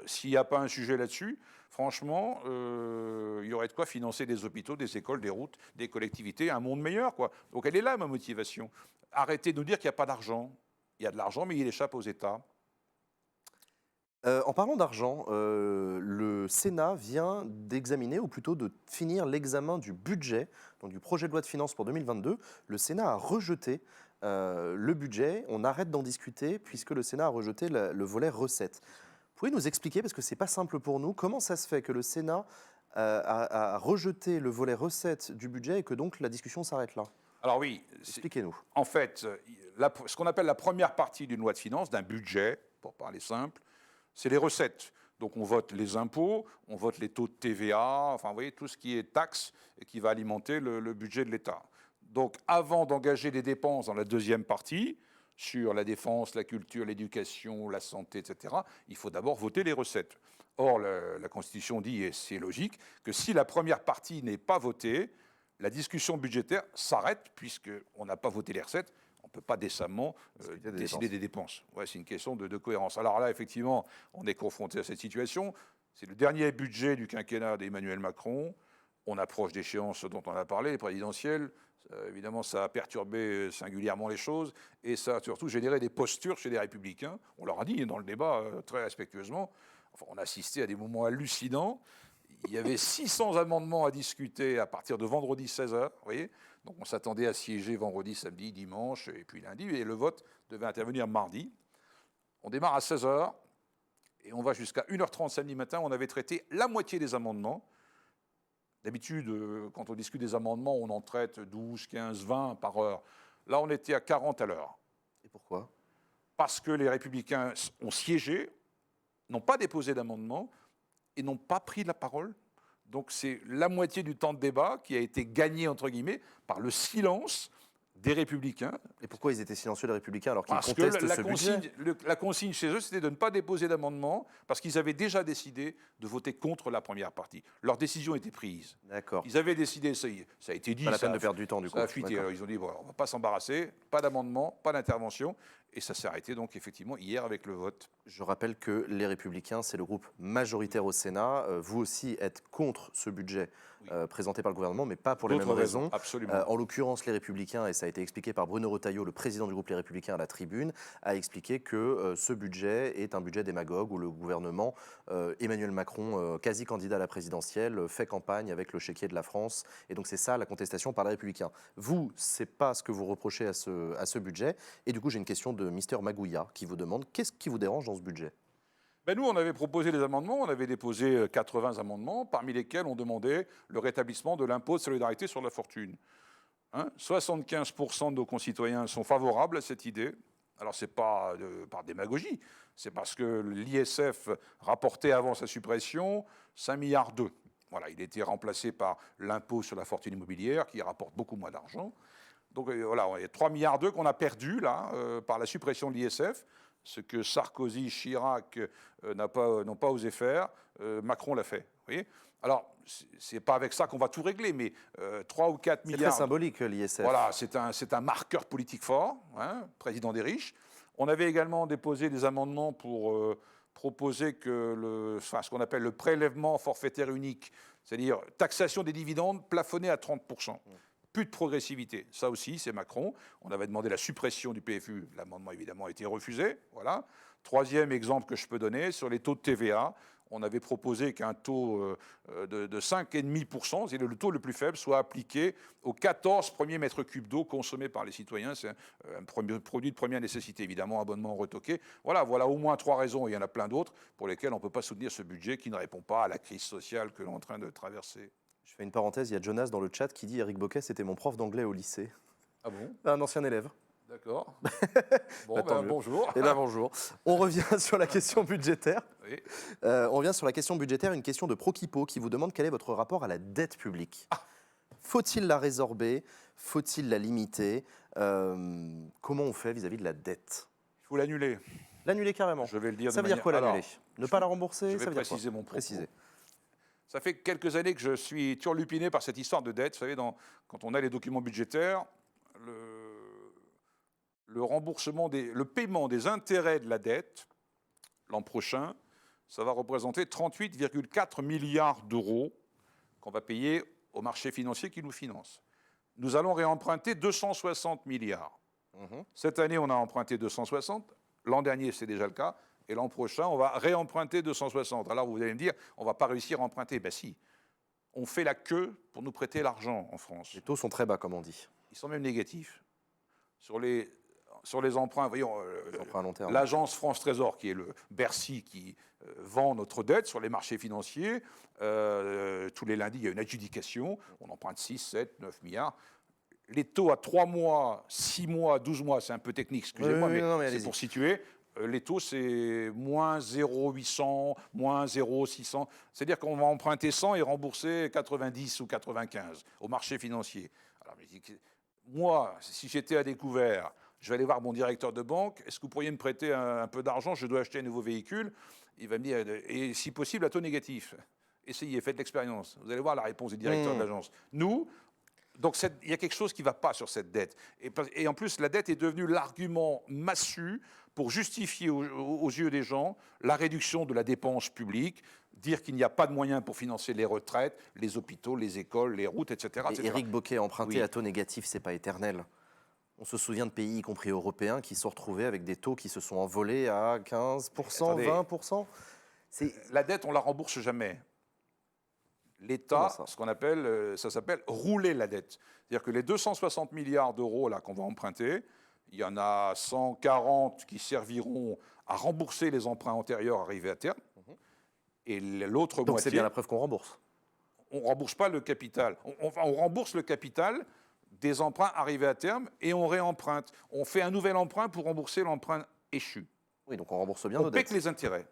s'il n'y a pas un sujet là-dessus, franchement, il y aurait de quoi financer des hôpitaux, des écoles, des routes, des collectivités, un monde meilleur, quoi. Donc elle est là, ma motivation. Arrêtez de nous dire qu'il n'y a pas d'argent. Il y a de l'argent, mais il échappe aux États. En parlant d'argent, le Sénat vient d'examiner, ou plutôt de finir l'examen du budget, donc du projet de loi de finances pour 2022. Le Sénat a rejeté le budget. On arrête d'en discuter puisque le Sénat a rejeté le volet recettes. Vous pouvez nous expliquer, parce que ce n'est pas simple pour nous, comment ça se fait que le Sénat a rejeté le volet recettes du budget et que donc la discussion s'arrête là? Alors oui, Expliquez-nous. en fait, ce qu'on appelle la première partie d'une loi de finances, d'un budget, pour parler simple, c'est les recettes. Donc on vote les impôts, on vote les taux de TVA, enfin vous voyez, tout ce qui est taxes et qui va alimenter le budget de l'État. Donc avant d'engager des dépenses dans la deuxième partie, sur la défense, la culture, l'éducation, la santé, etc., il faut d'abord voter les recettes. Or, la Constitution dit, et c'est logique, que si la première partie n'est pas votée, la discussion budgétaire s'arrête, puisqu'on n'a pas voté les recettes. On ne peut pas décemment décider des dépenses. Ouais, c'est une question de cohérence. Alors là, effectivement, on est confronté à cette situation. C'est le dernier budget du quinquennat d'Emmanuel Macron. On approche d'échéances dont on a parlé, les présidentielles. Évidemment, ça a perturbé singulièrement les choses et ça a surtout généré des postures chez les Républicains. On leur a dit dans le débat, très respectueusement, enfin, on a assisté à des moments hallucinants. Il y avait 600 amendements à discuter à partir de vendredi 16h, vous voyez. Donc on s'attendait à siéger vendredi, samedi, dimanche et puis lundi. Et le vote devait intervenir mardi. On démarre à 16h et on va jusqu'à 1h30 samedi matin. On avait traité la moitié des amendements. D'habitude, quand on discute des amendements, on en traite 12, 15, 20 par heure. Là, on était à 40 à l'heure. Et pourquoi? Parce que les Républicains ont siégé, n'ont pas déposé d'amendement et n'ont pas pris la parole. Donc c'est la moitié du temps de débat qui a été gagné, entre guillemets, par le silence des Républicains. Et pourquoi ils étaient silencieux, les Républicains, alors qu'ils Parce contestent que ce budget? la consigne chez eux, c'était de ne pas déposer d'amendement, parce qu'ils avaient déjà décidé de voter contre la première partie. Leur décision était prise. D'accord. Ils avaient décidé, ça a été dit. Pas la peine de perdre du temps, du coup. Ça a fuité. Alors, ils ont dit, bon, on ne va pas s'embarrasser, pas d'amendement, pas d'intervention. Et ça s'est arrêté, donc, effectivement, hier avec le vote. Je rappelle que les Républicains, c'est le groupe majoritaire au Sénat. Vous aussi êtes contre ce budget présenté par le gouvernement, mais pas pour les mêmes raisons. Absolument. En l'occurrence, les Républicains, et ça a été expliqué par Bruno Retailleau, le président du groupe Les Républicains à la tribune, a expliqué que ce budget est un budget démagogue où le gouvernement, Emmanuel Macron, quasi candidat à la présidentielle, fait campagne avec le chéquier de la France. Et donc c'est ça la contestation par les Républicains. Vous, c'est pas ce que vous reprochez à ce budget. Et du coup, j'ai une question de Mister Magouya qui vous demande qu'est-ce qui vous dérange dans ce budget? Ben nous, on avait proposé des amendements, on avait déposé 80 amendements, parmi lesquels on demandait le rétablissement de l'impôt de solidarité sur la fortune. 75% de nos concitoyens sont favorables à cette idée. Alors, ce n'est pas par démagogie, c'est parce que l'ISF rapportait avant sa suppression 5,2 milliards. Voilà, il a été remplacé par l'impôt sur la fortune immobilière, qui rapporte beaucoup moins d'argent. Donc voilà, il y a 3,2 milliards qu'on a perdu là, par la suppression de l'ISF. Ce que Sarkozy, Chirac n'ont pas osé faire, Macron l'a fait. Vous voyez. Alors, ce n'est pas avec ça qu'on va tout régler, mais 3 ou 4 milliards... C'est très symbolique, l'ISF. Voilà, c'est un marqueur politique fort, président des riches. On avait également déposé des amendements pour proposer que ce qu'on appelle le prélèvement forfaitaire unique, c'est-à-dire taxation des dividendes plafonnée à 30%. Plus de progressivité. Ça aussi, c'est Macron. On avait demandé la suppression du PFU. L'amendement, évidemment, a été refusé. Voilà. Troisième exemple que je peux donner, sur les taux de TVA, on avait proposé qu'un taux de 5,5%, c'est le taux le plus faible, soit appliqué aux 14 premiers mètres cubes d'eau consommés par les citoyens. C'est un produit de première nécessité, évidemment, abonnement retoqué. Voilà au moins 3 raisons, et il y en a plein d'autres, pour lesquelles on ne peut pas soutenir ce budget qui ne répond pas à la crise sociale que l'on est en train de traverser. Je fais une parenthèse, il y a Jonas dans le chat qui dit Éric Bocquet, c'était mon prof d'anglais au lycée. Ah bon? Un ancien élève. D'accord. Bon, bonjour. Eh bien, bonjour. On revient sur la question budgétaire. Oui. On revient sur la question budgétaire, une question de Proquipo qui vous demande quel est votre rapport à la dette publique. Faut-il la résorber? Faut-il la limiter? Comment on fait vis-à-vis de la dette? Il faut l'annuler. L'annuler carrément. Je vais le dire Ça veut dire quoi l'annuler? Ne pas la rembourser? Je vais ça veut dire préciser quoi? mon propos. Préciser. Ça fait quelques années que je suis turlupiné par cette histoire de dette. Vous savez, quand on a les documents budgétaires, le remboursement, le paiement des intérêts de la dette, l'an prochain, ça va représenter 38,4 milliards d'euros qu'on va payer au marché financier qui nous finance. Nous allons réemprunter 260 milliards. Cette année, on a emprunté 260. L'an dernier, c'est déjà le cas. Et l'an prochain, on va réemprunter 260. Alors, vous allez me dire, on ne va pas réussir à emprunter. Ben si. On fait la queue pour nous prêter l'argent en France. Les taux sont très bas, comme on dit. Ils sont même négatifs. Sur les emprunts, voyons, emprunts à long terme. l'agence France Trésor, qui est le Bercy qui vend notre dette sur les marchés financiers, tous les lundis, il y a une adjudication. On emprunte 6, 7, 9 milliards. Les taux à 3 mois, 6 mois, 12 mois, c'est un peu technique, excusez-moi, mais c'est pour situer. Les taux, c'est moins 0,800, moins 0,600. C'est-à-dire qu'on va emprunter 100 et rembourser 90 ou 95 au marché financier. Alors, moi, si j'étais à découvert, je vais aller voir mon directeur de banque. Est-ce que vous pourriez me prêter un peu d'argent? Je dois acheter un nouveau véhicule. Il va me dire, et si possible, à taux négatif. Essayez, faites l'expérience. Vous allez voir la réponse du directeur de l'agence. Nous, donc il y a quelque chose qui ne va pas sur cette dette. Et en plus, la dette est devenue l'argument massu pour justifier aux yeux des gens la réduction de la dépense publique, dire qu'il n'y a pas de moyens pour financer les retraites, les hôpitaux, les écoles, les routes, etc. Et Éric Bocquet, emprunter à taux négatif, ce n'est pas éternel. On se souvient de pays, y compris européens, qui se sont retrouvés avec des taux qui se sont envolés à 15%, attendez, 20%. La dette, on ne la rembourse jamais. L'État, ce qu'on appelle, ça s'appelle rouler la dette. C'est-à-dire que les 260 milliards d'euros là qu'on va emprunter, il y en a 140 qui serviront à rembourser les emprunts antérieurs arrivés à terme. Et l'autre moitié... Donc c'est bien la preuve qu'on rembourse. On ne rembourse pas le capital. On rembourse le capital des emprunts arrivés à terme et on réemprunte. On fait un nouvel emprunt pour rembourser l'emprunt échu. Oui, donc on rembourse bien nos dettes. On paie que les intérêts.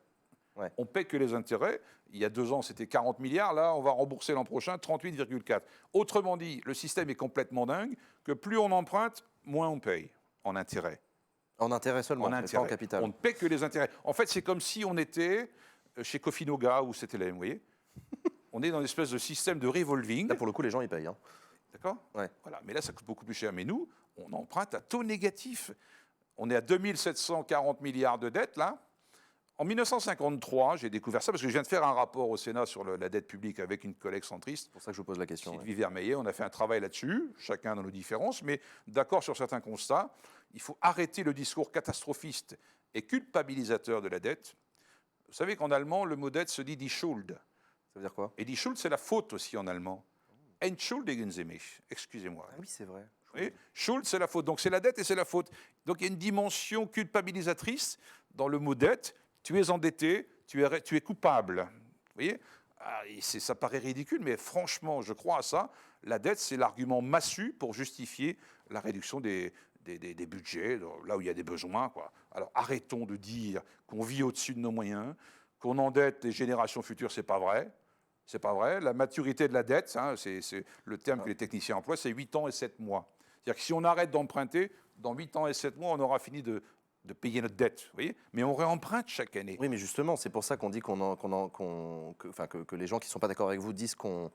Ouais. On paie que les intérêts. Il y a 2 ans, c'était 40 milliards. Là, on va rembourser l'an prochain 38,4. Autrement dit, le système est complètement dingue, que plus on emprunte, moins on paye en intérêt. En intérêt seulement, pas en capital. On ne paie que les intérêts. En fait, c'est comme si on était chez Cofinoga ou CTLM, vous voyez. On est dans une espèce de système de revolving. Là, pour le coup, les gens, ils payent. Hein. D'accord ? Ouais. Voilà. Mais là, ça coûte beaucoup plus cher. Mais nous, on emprunte à taux négatif. On est à 2740 milliards de dettes, là. En 1953, j'ai découvert ça parce que je viens de faire un rapport au Sénat sur la dette publique avec une collègue centriste. C'est pour ça que je vous pose la question. Sylvie Vermeillet, on a fait un travail là-dessus, chacun dans nos différences, mais d'accord sur certains constats. Il faut arrêter le discours catastrophiste et culpabilisateur de la dette. Vous savez qu'en allemand, le mot dette se dit die Schuld. Ça veut dire quoi? Et die Schuld, c'est la faute aussi en allemand. Entschuldigen Sie mich. Excusez-moi. Ah oui, c'est vrai. Oui, Schuld, c'est la faute. Donc c'est la dette et c'est la faute. Donc il y a une dimension culpabilisatrice dans le mot dette. Tu es endetté, tu es coupable. Vous voyez? Ça paraît ridicule, mais franchement, je crois à ça. La dette, c'est l'argument massu pour justifier la réduction des budgets, là où il y a des besoins, quoi. Alors arrêtons de dire qu'on vit au-dessus de nos moyens, qu'on endette les générations futures, c'est pas vrai. C'est pas vrai. La maturité de la dette, hein, c'est le terme que les techniciens emploient, c'est 8 ans et 7 mois. C'est-à-dire que si on arrête d'emprunter, dans 8 ans et 7 mois, on aura fini de payer notre dette, vous voyez. Mais on réemprunte chaque année. Oui, mais justement, c'est pour ça qu'on dit que les gens qui ne sont pas d'accord avec vous disent qu'on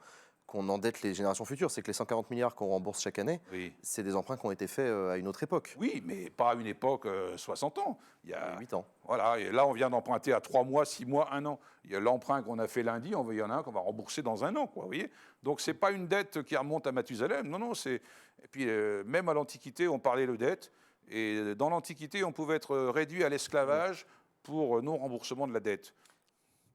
qu'on endette les générations futures. C'est que les 140 milliards qu'on rembourse chaque année, Oui. c'est des emprunts qui ont été faits à une autre époque, Oui, mais pas à une époque 60 ans. Il y il y a a, 8 ans. voilà, et là, on vient d'emprunter à 3 mois, 6 mois, 1 an. Il y a l'emprunt qu'on a fait lundi, il y en a un qu'on va rembourser dans 1 an, quoi, vous voyez. Donc, ce n'est pas une dette qui remonte à Mathusalem. Non, non, c'est... Et puis, même à l'Antiquité, on parlait de dette. Et dans l'Antiquité, on pouvait être réduit à l'esclavage pour non-remboursement de la dette.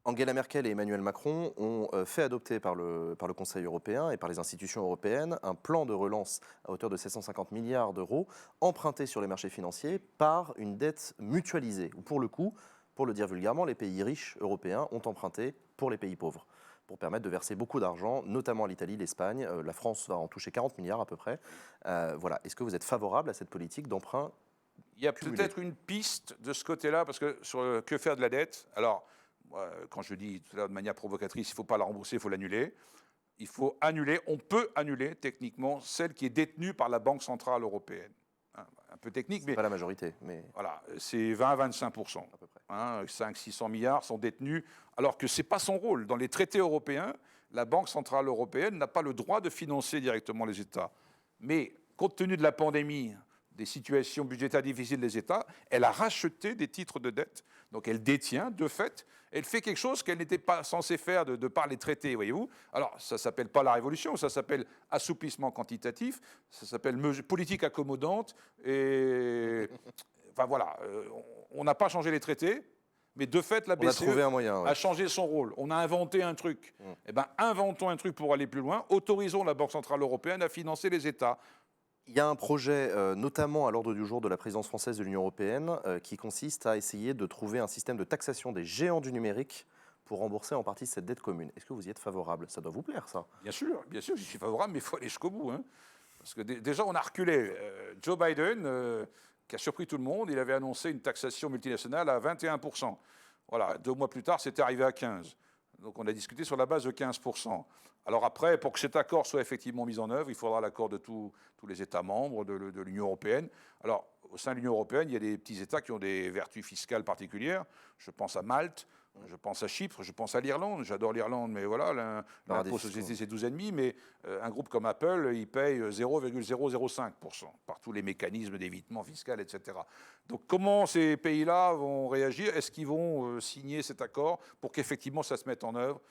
Angela Merkel et Emmanuel Macron ont fait adopter par le Conseil européen et par les institutions européennes un plan de relance à hauteur de 750 milliards d'euros empruntés sur les marchés financiers par une dette mutualisée. Ou pour le coup, pour le dire vulgairement, les pays riches européens ont emprunté pour les pays pauvres, pour permettre de verser beaucoup d'argent, notamment à l'Italie, l'Espagne. La France va en toucher 40 milliards à peu près. Voilà. Est-ce que vous êtes favorable à cette politique d'emprunt? Il y a Cumulé. peut-être une piste de ce côté-là, parce que sur que faire de la dette, alors, quand je dis tout à l'heure de manière provocatrice, il ne faut pas la rembourser, il faut l'annuler. Il faut annuler, on peut annuler techniquement celle qui est détenue par la Banque centrale européenne. Hein, un peu technique, mais Pas la majorité, mais voilà, c'est 20-25%. à peu près. Hein, 500-600 milliards sont détenus, alors que ce n'est pas son rôle. Dans les traités européens, la Banque centrale européenne n'a pas le droit de financer directement les États. Mais compte tenu de la pandémie, des situations budgétaires difficiles des États, elle a racheté des titres de dette. Donc elle détient, de fait, elle fait quelque chose qu'elle n'était pas censée faire de par les traités, voyez-vous. Alors, ça ne s'appelle pas la révolution, ça s'appelle assouplissement quantitatif, ça s'appelle politique accommodante, et... Enfin voilà, on n'a pas changé les traités, mais de fait, la On a trouvé BCE un moyen. Ouais. a changé son rôle. On a inventé un truc. Eh bien, inventons un truc pour aller plus loin. Autorisons la Banque centrale européenne à financer les États. Il y a un projet, notamment à l'ordre du jour de la présidence française de l'Union européenne, qui consiste à essayer de trouver un système de taxation des géants du numérique pour rembourser en partie cette dette commune. Est-ce que vous y êtes favorable? Ça doit vous plaire, ça. Bien sûr, j'y suis favorable, mais il faut aller jusqu'au bout. Hein. Parce que déjà, on a reculé. Joe Biden, qui a surpris tout le monde, il avait annoncé une taxation multinationale à 21%. Voilà, 2 mois plus tard, c'était arrivé à 15%. Donc on a discuté sur la base de 15%. Alors après, pour que cet accord soit effectivement mis en œuvre, il faudra l'accord de tous les États membres de l'Union européenne. Alors, au sein de l'Union européenne, il y a des petits États qui ont des vertus fiscales particulières. Je pense à Malte, je pense à Chypre, je pense à l'Irlande. J'adore l'Irlande, mais voilà, l'impôt société, c'est 12,5%. Mais un groupe comme Apple, il paye 0,005% par tous les mécanismes d'évitement fiscal, etc. Donc comment ces pays-là vont réagir? Est-ce qu'ils vont signer cet accord pour qu'effectivement ça se mette en œuvre?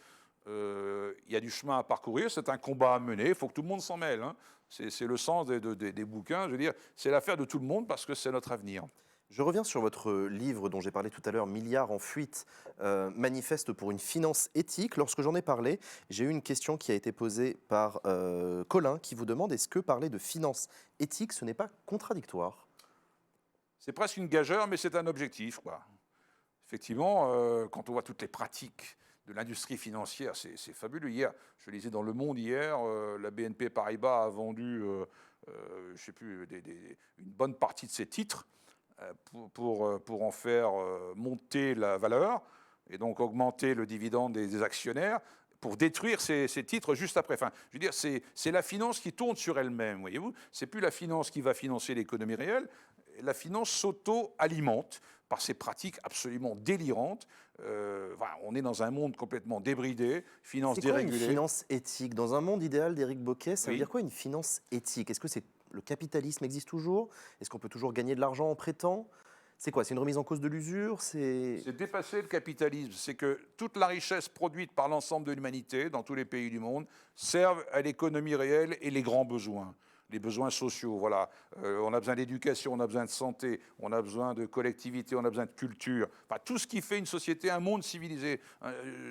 Il y a du chemin à parcourir, c'est un combat à mener, il faut que tout le monde s'en mêle. Hein. C'est le sens des bouquins, je veux dire, c'est l'affaire de tout le monde parce que c'est notre avenir. Je reviens sur votre livre dont j'ai parlé tout à l'heure, Milliards en fuite, manifeste pour une finance éthique. Lorsque j'en ai parlé, j'ai eu une question qui a été posée par Colin qui vous demande est-ce que parler de finance éthique, ce n'est pas contradictoire? C'est presque une gageure, mais c'est un objectif, quoi. Effectivement, quand on voit toutes les pratiques de l'industrie financière, c'est fabuleux. Hier, je lisais dans Le Monde hier, la BNP Paribas a vendu, je ne sais plus, une bonne partie de ses titres pour en faire monter la valeur et donc augmenter le dividende des actionnaires pour détruire ces titres juste après. Enfin, je veux dire, c'est la finance qui tourne sur elle-même, voyez-vous. C'est plus la finance qui va financer l'économie réelle. La finance s'auto-alimente par ces pratiques absolument délirantes. Voilà, on est dans un monde complètement débridé, finance dérégulée. C'est quoi une finance éthique? Dans un monde idéal d'Éric Bocquet, ça veut Oui. dire quoi une finance éthique? Est-ce que le capitalisme existe toujours? Est-ce qu'on peut toujours gagner de l'argent en prêtant? C'est quoi? C'est une remise en cause de l'usure? C'est dépasser le capitalisme. C'est que toute la richesse produite par l'ensemble de l'humanité, dans tous les pays du monde, serve à l'économie réelle et les grands besoins. Les besoins sociaux, voilà. On a besoin d'éducation, on a besoin de santé, on a besoin de collectivité, on a besoin de culture. Enfin, tout ce qui fait une société, un monde civilisé.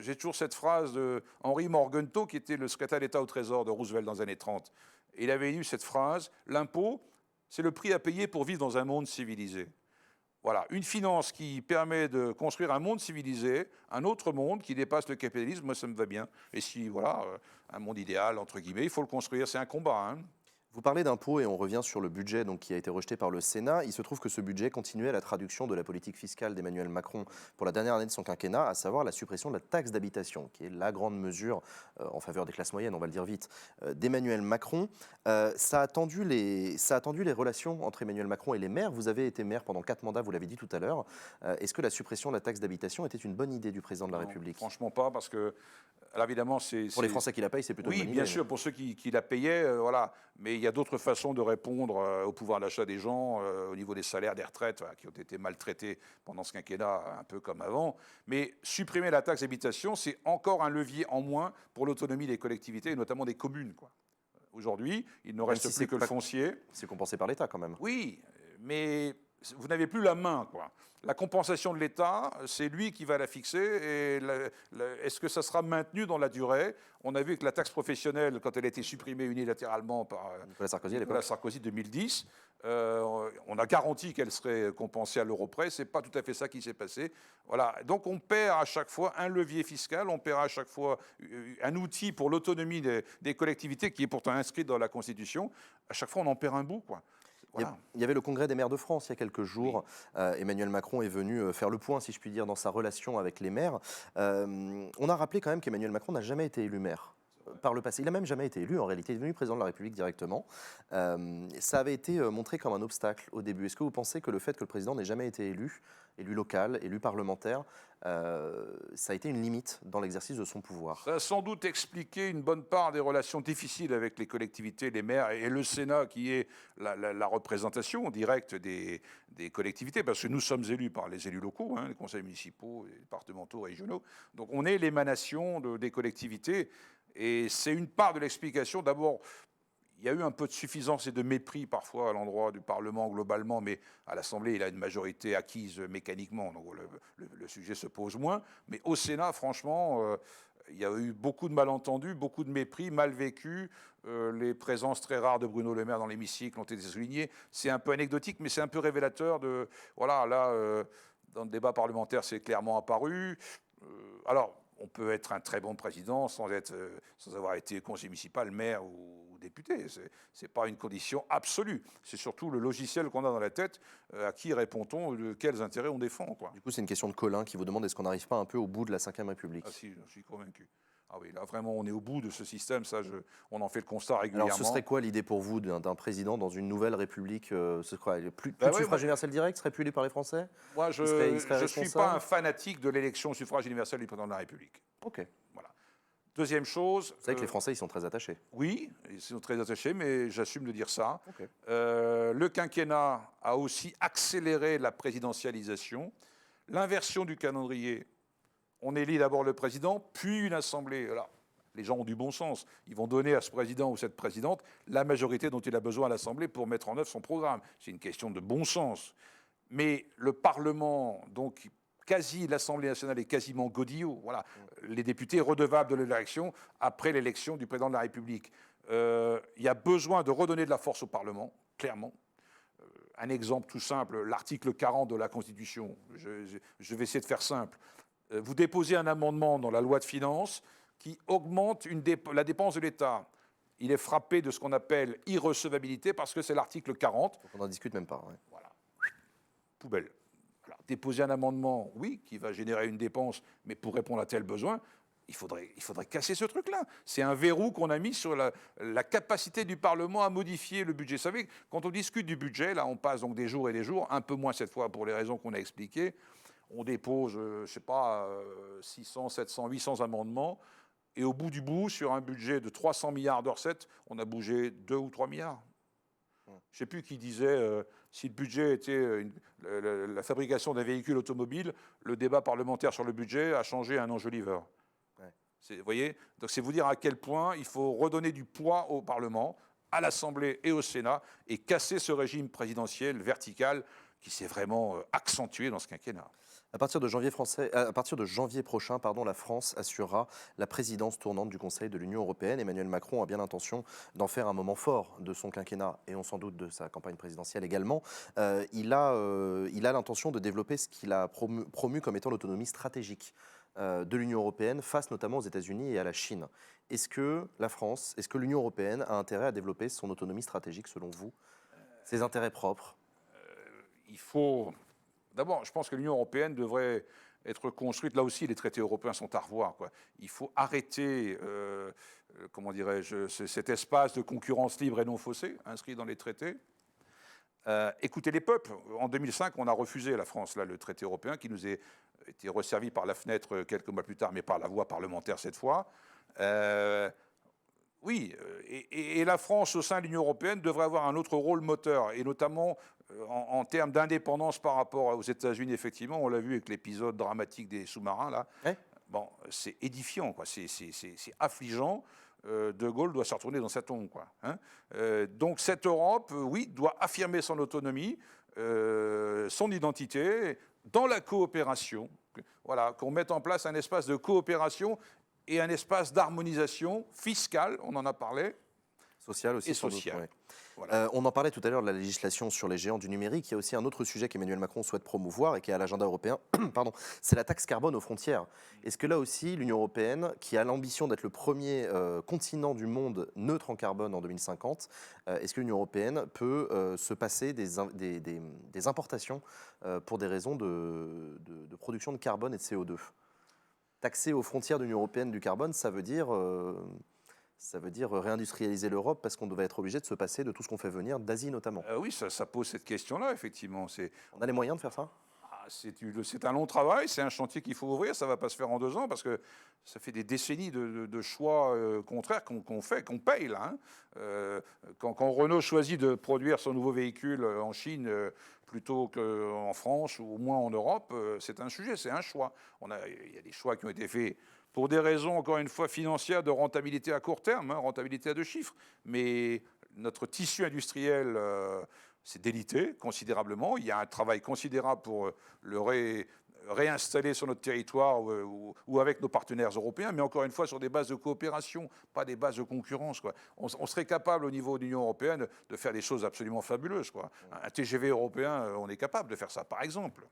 J'ai toujours cette phrase de Henry Morgenthau, qui était le secrétaire d'État au Trésor de Roosevelt dans les années 30. Et il avait eu cette phrase, l'impôt, c'est le prix à payer pour vivre dans un monde civilisé. Voilà, une finance qui permet de construire un monde civilisé, un autre monde qui dépasse le capitalisme, moi ça me va bien. Et si, voilà, un monde idéal, entre guillemets, il faut le construire, c'est un combat. Hein. Vous parlez d'impôts et on revient sur le budget donc, qui a été rejeté par le Sénat. Il se trouve que ce budget continuait la traduction de la politique fiscale d'Emmanuel Macron pour la dernière année de son quinquennat, à savoir la suppression de la taxe d'habitation, qui est la grande mesure en faveur des classes moyennes, on va le dire vite, d'Emmanuel Macron. Ça a tendu les relations entre Emmanuel Macron et les maires. Vous avez été maire pendant 4 mandats, vous l'avez dit tout à l'heure. Est-ce que la suppression de la taxe d'habitation était une bonne idée du président de la Non, République? franchement pas, parce que, alors évidemment, Pour les Français qui la payent, c'est plutôt une oui, bonne bien idée. sûr, pour ceux qui la payaient, voilà. Mais il y a d'autres façons de répondre au pouvoir d'achat des gens, au niveau des salaires, des retraites, voilà, qui ont été maltraités pendant ce quinquennat, un peu comme avant. Mais supprimer la taxe d'habitation, c'est encore un levier en moins pour l'autonomie des collectivités, et notamment des communes, quoi. Aujourd'hui, il ne reste si plus c'est que le pas- foncier. C'est compensé par l'État quand même. Oui, mais vous n'avez plus la main, quoi. La compensation de l'État, c'est lui qui va la fixer. Et est-ce que ça sera maintenu dans la durée? On a vu que la taxe professionnelle, quand elle a été supprimée unilatéralement par Nicolas Sarkozy à Nicolas l'époque. Sarkozy 2010, on a garanti qu'elle serait compensée à l'euro près. C'est pas tout à fait ça qui s'est passé. Voilà. Donc on perd à chaque fois un levier fiscal, on perd à chaque fois un outil pour l'autonomie des collectivités qui est pourtant inscrit dans la Constitution. À chaque fois, on en perd un bout, quoi. Voilà. Il y avait le congrès des maires de France il y a quelques jours. Emmanuel Macron est venu faire le point, si je puis dire, dans sa relation avec les maires. On a rappelé quand même qu'Emmanuel Macron n'a jamais été élu maire. Par le passé. Il n'a même jamais été élu, en réalité, il est devenu président de la République directement. Ça avait été montré comme un obstacle au début. Est-ce que vous pensez que le fait que le président n'ait jamais été élu, élu local, élu parlementaire, ça a été une limite dans l'exercice de son pouvoir? Ça a sans doute expliqué une bonne part des relations difficiles avec les collectivités, les maires et le Sénat, qui est la représentation directe des collectivités, parce que nous sommes élus par les élus locaux, hein, les conseils municipaux, les départementaux, régionaux. Donc on est l'émanation des collectivités, et c'est une part de l'explication. D'abord, il y a eu un peu de suffisance et de mépris parfois à l'endroit du Parlement globalement, mais à l'Assemblée, il a une majorité acquise mécaniquement, donc le sujet se pose moins. Mais au Sénat, franchement, il y a eu beaucoup de malentendus, beaucoup de mépris, mal vécu. Les présences très rares de Bruno Le Maire dans l'hémicycle ont été soulignées. C'est un peu anecdotique, mais c'est un peu révélateur de... Voilà, là, dans le débat parlementaire, c'est clairement apparu. Alors, on peut être un très bon président sans avoir été conseiller municipal, maire ou député. Ce n'est pas une condition absolue. C'est surtout le logiciel qu'on a dans la tête. À qui répond-on? De quels intérêts on défend, quoi. Du coup, c'est une question de Colin qui vous demande est-ce qu'on n'arrive pas un peu au bout de la Ve République? Ah si, je suis convaincu. Ah oui, là vraiment, on est au bout de ce système. Ça, on en fait le constat régulièrement. Alors, ce serait quoi l'idée pour vous d'un président dans une nouvelle République? Ce serait plus Bah de ouais, suffrage universel direct, serait plus élu par les Français? Moi, je serait ne suis responsable pas un fanatique de l'élection au suffrage universel du président de la République. Ok. Voilà. Deuxième chose... Vous savez que les Français, ils sont très attachés. Oui, ils sont très attachés, mais j'assume de dire ça. Ok. Le quinquennat a aussi accéléré la présidentialisation, l'inversion du calendrier. On élit d'abord le président, puis une assemblée. Alors, les gens ont du bon sens. Ils vont donner à ce président ou cette présidente la majorité dont il a besoin à l'Assemblée pour mettre en œuvre son programme. C'est une question de bon sens. Mais le Parlement, donc l'Assemblée nationale est quasiment godillot. Voilà. Les députés redevables de l'élection après l'élection du président de la République. Il y a besoin de redonner de la force au Parlement, clairement. Un exemple tout simple, l'article 40 de la Constitution. Je vais essayer de faire simple. Vous déposez un amendement dans la loi de finances qui augmente la dépense de l'État. Il est frappé de ce qu'on appelle irrecevabilité parce que c'est l'article 40. Donc on n'en discute même pas. Ouais. Voilà. Poubelle. Alors, déposer un amendement, oui, qui va générer une dépense, mais pour répondre à tel besoin, il faudrait casser ce truc-là. C'est un verrou qu'on a mis sur la capacité du Parlement à modifier le budget. Vous savez, quand on discute du budget, là, on passe donc des jours et des jours, un peu moins cette fois pour les raisons qu'on a expliquées. On dépose, je ne sais pas, 600, 700, 800 amendements. Et au bout du bout, sur un budget de 300 milliards de recettes, on a bougé 2 ou 3 milliards. Je ne sais plus qui disait, si le budget était la fabrication d'un véhicule automobile, le débat parlementaire sur le budget a changé un enjoliveur. Ouais. Vous voyez? Donc c'est vous dire à quel point il faut redonner du poids au Parlement, à l'Assemblée et au Sénat, et casser ce régime présidentiel vertical qui s'est vraiment accentué dans ce quinquennat. À partir de janvier prochain, pardon, la France assurera la présidence tournante du Conseil de l'Union européenne. Emmanuel Macron a bien l'intention d'en faire un moment fort de son quinquennat et on s'en doute de sa campagne présidentielle également. Il a l'intention de développer ce qu'il a promu comme étant l'autonomie stratégique de l'Union européenne face notamment aux États-Unis et à la Chine. Est-ce que la France, est-ce que l'Union européenne a intérêt à développer son autonomie stratégique selon vous, ses intérêts propres? Il faut. D'abord, je pense que l'Union européenne devrait être construite. Là aussi, les traités européens sont à revoir, quoi. Il faut arrêter, comment dirais-je, cet espace de concurrence libre et non faussée, inscrit dans les traités. Écoutez les peuples. En 2005, on a refusé, la France, là, le traité européen qui nous a été resservi par la fenêtre quelques mois plus tard, mais par la voie parlementaire cette fois. Oui, et la France, au sein de l'Union européenne, devrait avoir un autre rôle moteur, et notamment en termes d'indépendance par rapport aux États-Unis, effectivement. On l'a vu avec l'épisode dramatique des sous-marins, là. Ouais. Bon, c'est édifiant, quoi. C'est affligeant. De Gaulle doit se retourner dans sa tombe, quoi. Hein. Donc cette Europe, oui, doit affirmer son autonomie, son identité, dans la coopération. Voilà, qu'on mette en place un espace de coopération et un espace d'harmonisation fiscale, on en a parlé. Social aussi. Et social. Ouais. Voilà. On en parlait tout à l'heure de la législation sur les géants du numérique. Il y a aussi un autre sujet qu'Emmanuel Macron souhaite promouvoir et qui est à l'agenda européen, pardon, c'est la taxe carbone aux frontières. Est-ce que là aussi, l'Union européenne, qui a l'ambition d'être le premier continent du monde neutre en carbone en 2050, est-ce que l'Union européenne peut se passer des importations pour des raisons de production de carbone et de CO2 ? Taxer aux frontières de l'Union européenne du carbone, ça veut dire réindustrialiser l'Europe parce qu'on devait être obligé de se passer de tout ce qu'on fait venir d'Asie notamment. Oui, ça pose cette question-là, effectivement. On a les moyens de faire ça ? C'est un long travail, c'est un chantier qu'il faut ouvrir, ça ne va pas se faire en 2 ans parce que ça fait des décennies de choix contraires qu'on fait, qu'on paye là. Hein. Quand Renault choisit de produire son nouveau véhicule en Chine plutôt qu'en France ou au moins en Europe, c'est un sujet, c'est un choix. Il y a des choix qui ont été faits pour des raisons, encore une fois, financières, de rentabilité à court terme, hein, rentabilité à 2 chiffres. Mais notre tissu industriel s'est délité considérablement. Il y a un travail considérable pour le réinstaller sur notre territoire ou avec nos partenaires européens, mais encore une fois sur des bases de coopération, pas des bases de concurrence, quoi. On serait capable au niveau de l'Union européenne de faire des choses absolument fabuleuses, quoi. Un TGV européen, on est capable de faire ça, par exemple.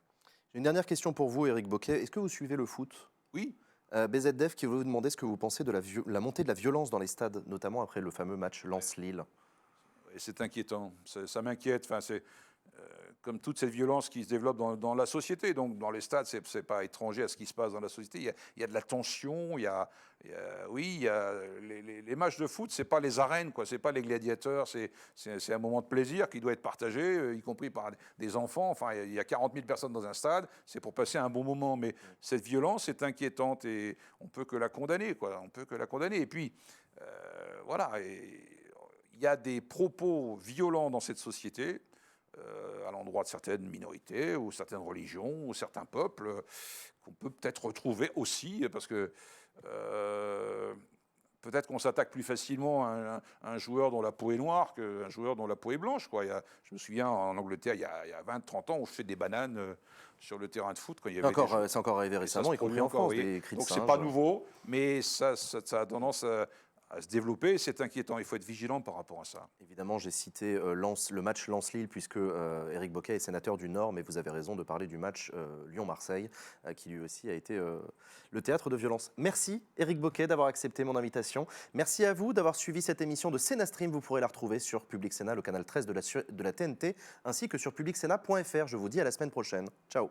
J'ai une dernière question pour vous, Éric Bocquet. Est-ce que vous suivez le foot ? Oui. BZDF qui veut vous demander ce que vous pensez de la montée de la violence dans les stades, notamment après le fameux match Lens-Lille. C'est inquiétant, ça m'inquiète. Enfin, c'est comme toute cette violence qui se développe dans la société. Donc, dans les stades, c'est pas étranger à ce qui se passe dans la société. Il y a de la tension. Les matchs de foot, c'est pas les arènes, quoi. C'est pas les gladiateurs. C'est un moment de plaisir qui doit être partagé, y compris par des enfants. Enfin, il y a 40 000 personnes dans un stade. C'est pour passer un bon moment. Mais cette violence est inquiétante et on peut que la condamner, quoi. On peut que la condamner. Et puis, voilà. Il y a des propos violents dans cette société à l'endroit de certaines minorités ou certaines religions ou certains peuples qu'on peut peut-être retrouver aussi parce que peut-être qu'on s'attaque plus facilement à un joueur dont la peau est noire qu'un joueur dont la peau est blanche, quoi. Je me souviens en Angleterre, il y a 20-30 ans, on fait des bananes sur le terrain de foot. C'est encore arrivé récemment, y compris en France, des cris de Donc singe. c'est pas nouveau, mais ça a tendance à se développer, c'est inquiétant. Il faut être vigilant par rapport à ça. Évidemment, j'ai cité le match Lens-Lille, puisque Éric Bocquet est sénateur du Nord, mais vous avez raison de parler du match Lyon-Marseille, qui lui aussi a été le théâtre de violence. Merci Éric Bocquet d'avoir accepté mon invitation. Merci à vous d'avoir suivi cette émission de Sénat Stream. Vous pourrez la retrouver sur Public Sénat, le canal 13 de la TNT, ainsi que sur publicsénat.fr. Je vous dis à la semaine prochaine. Ciao.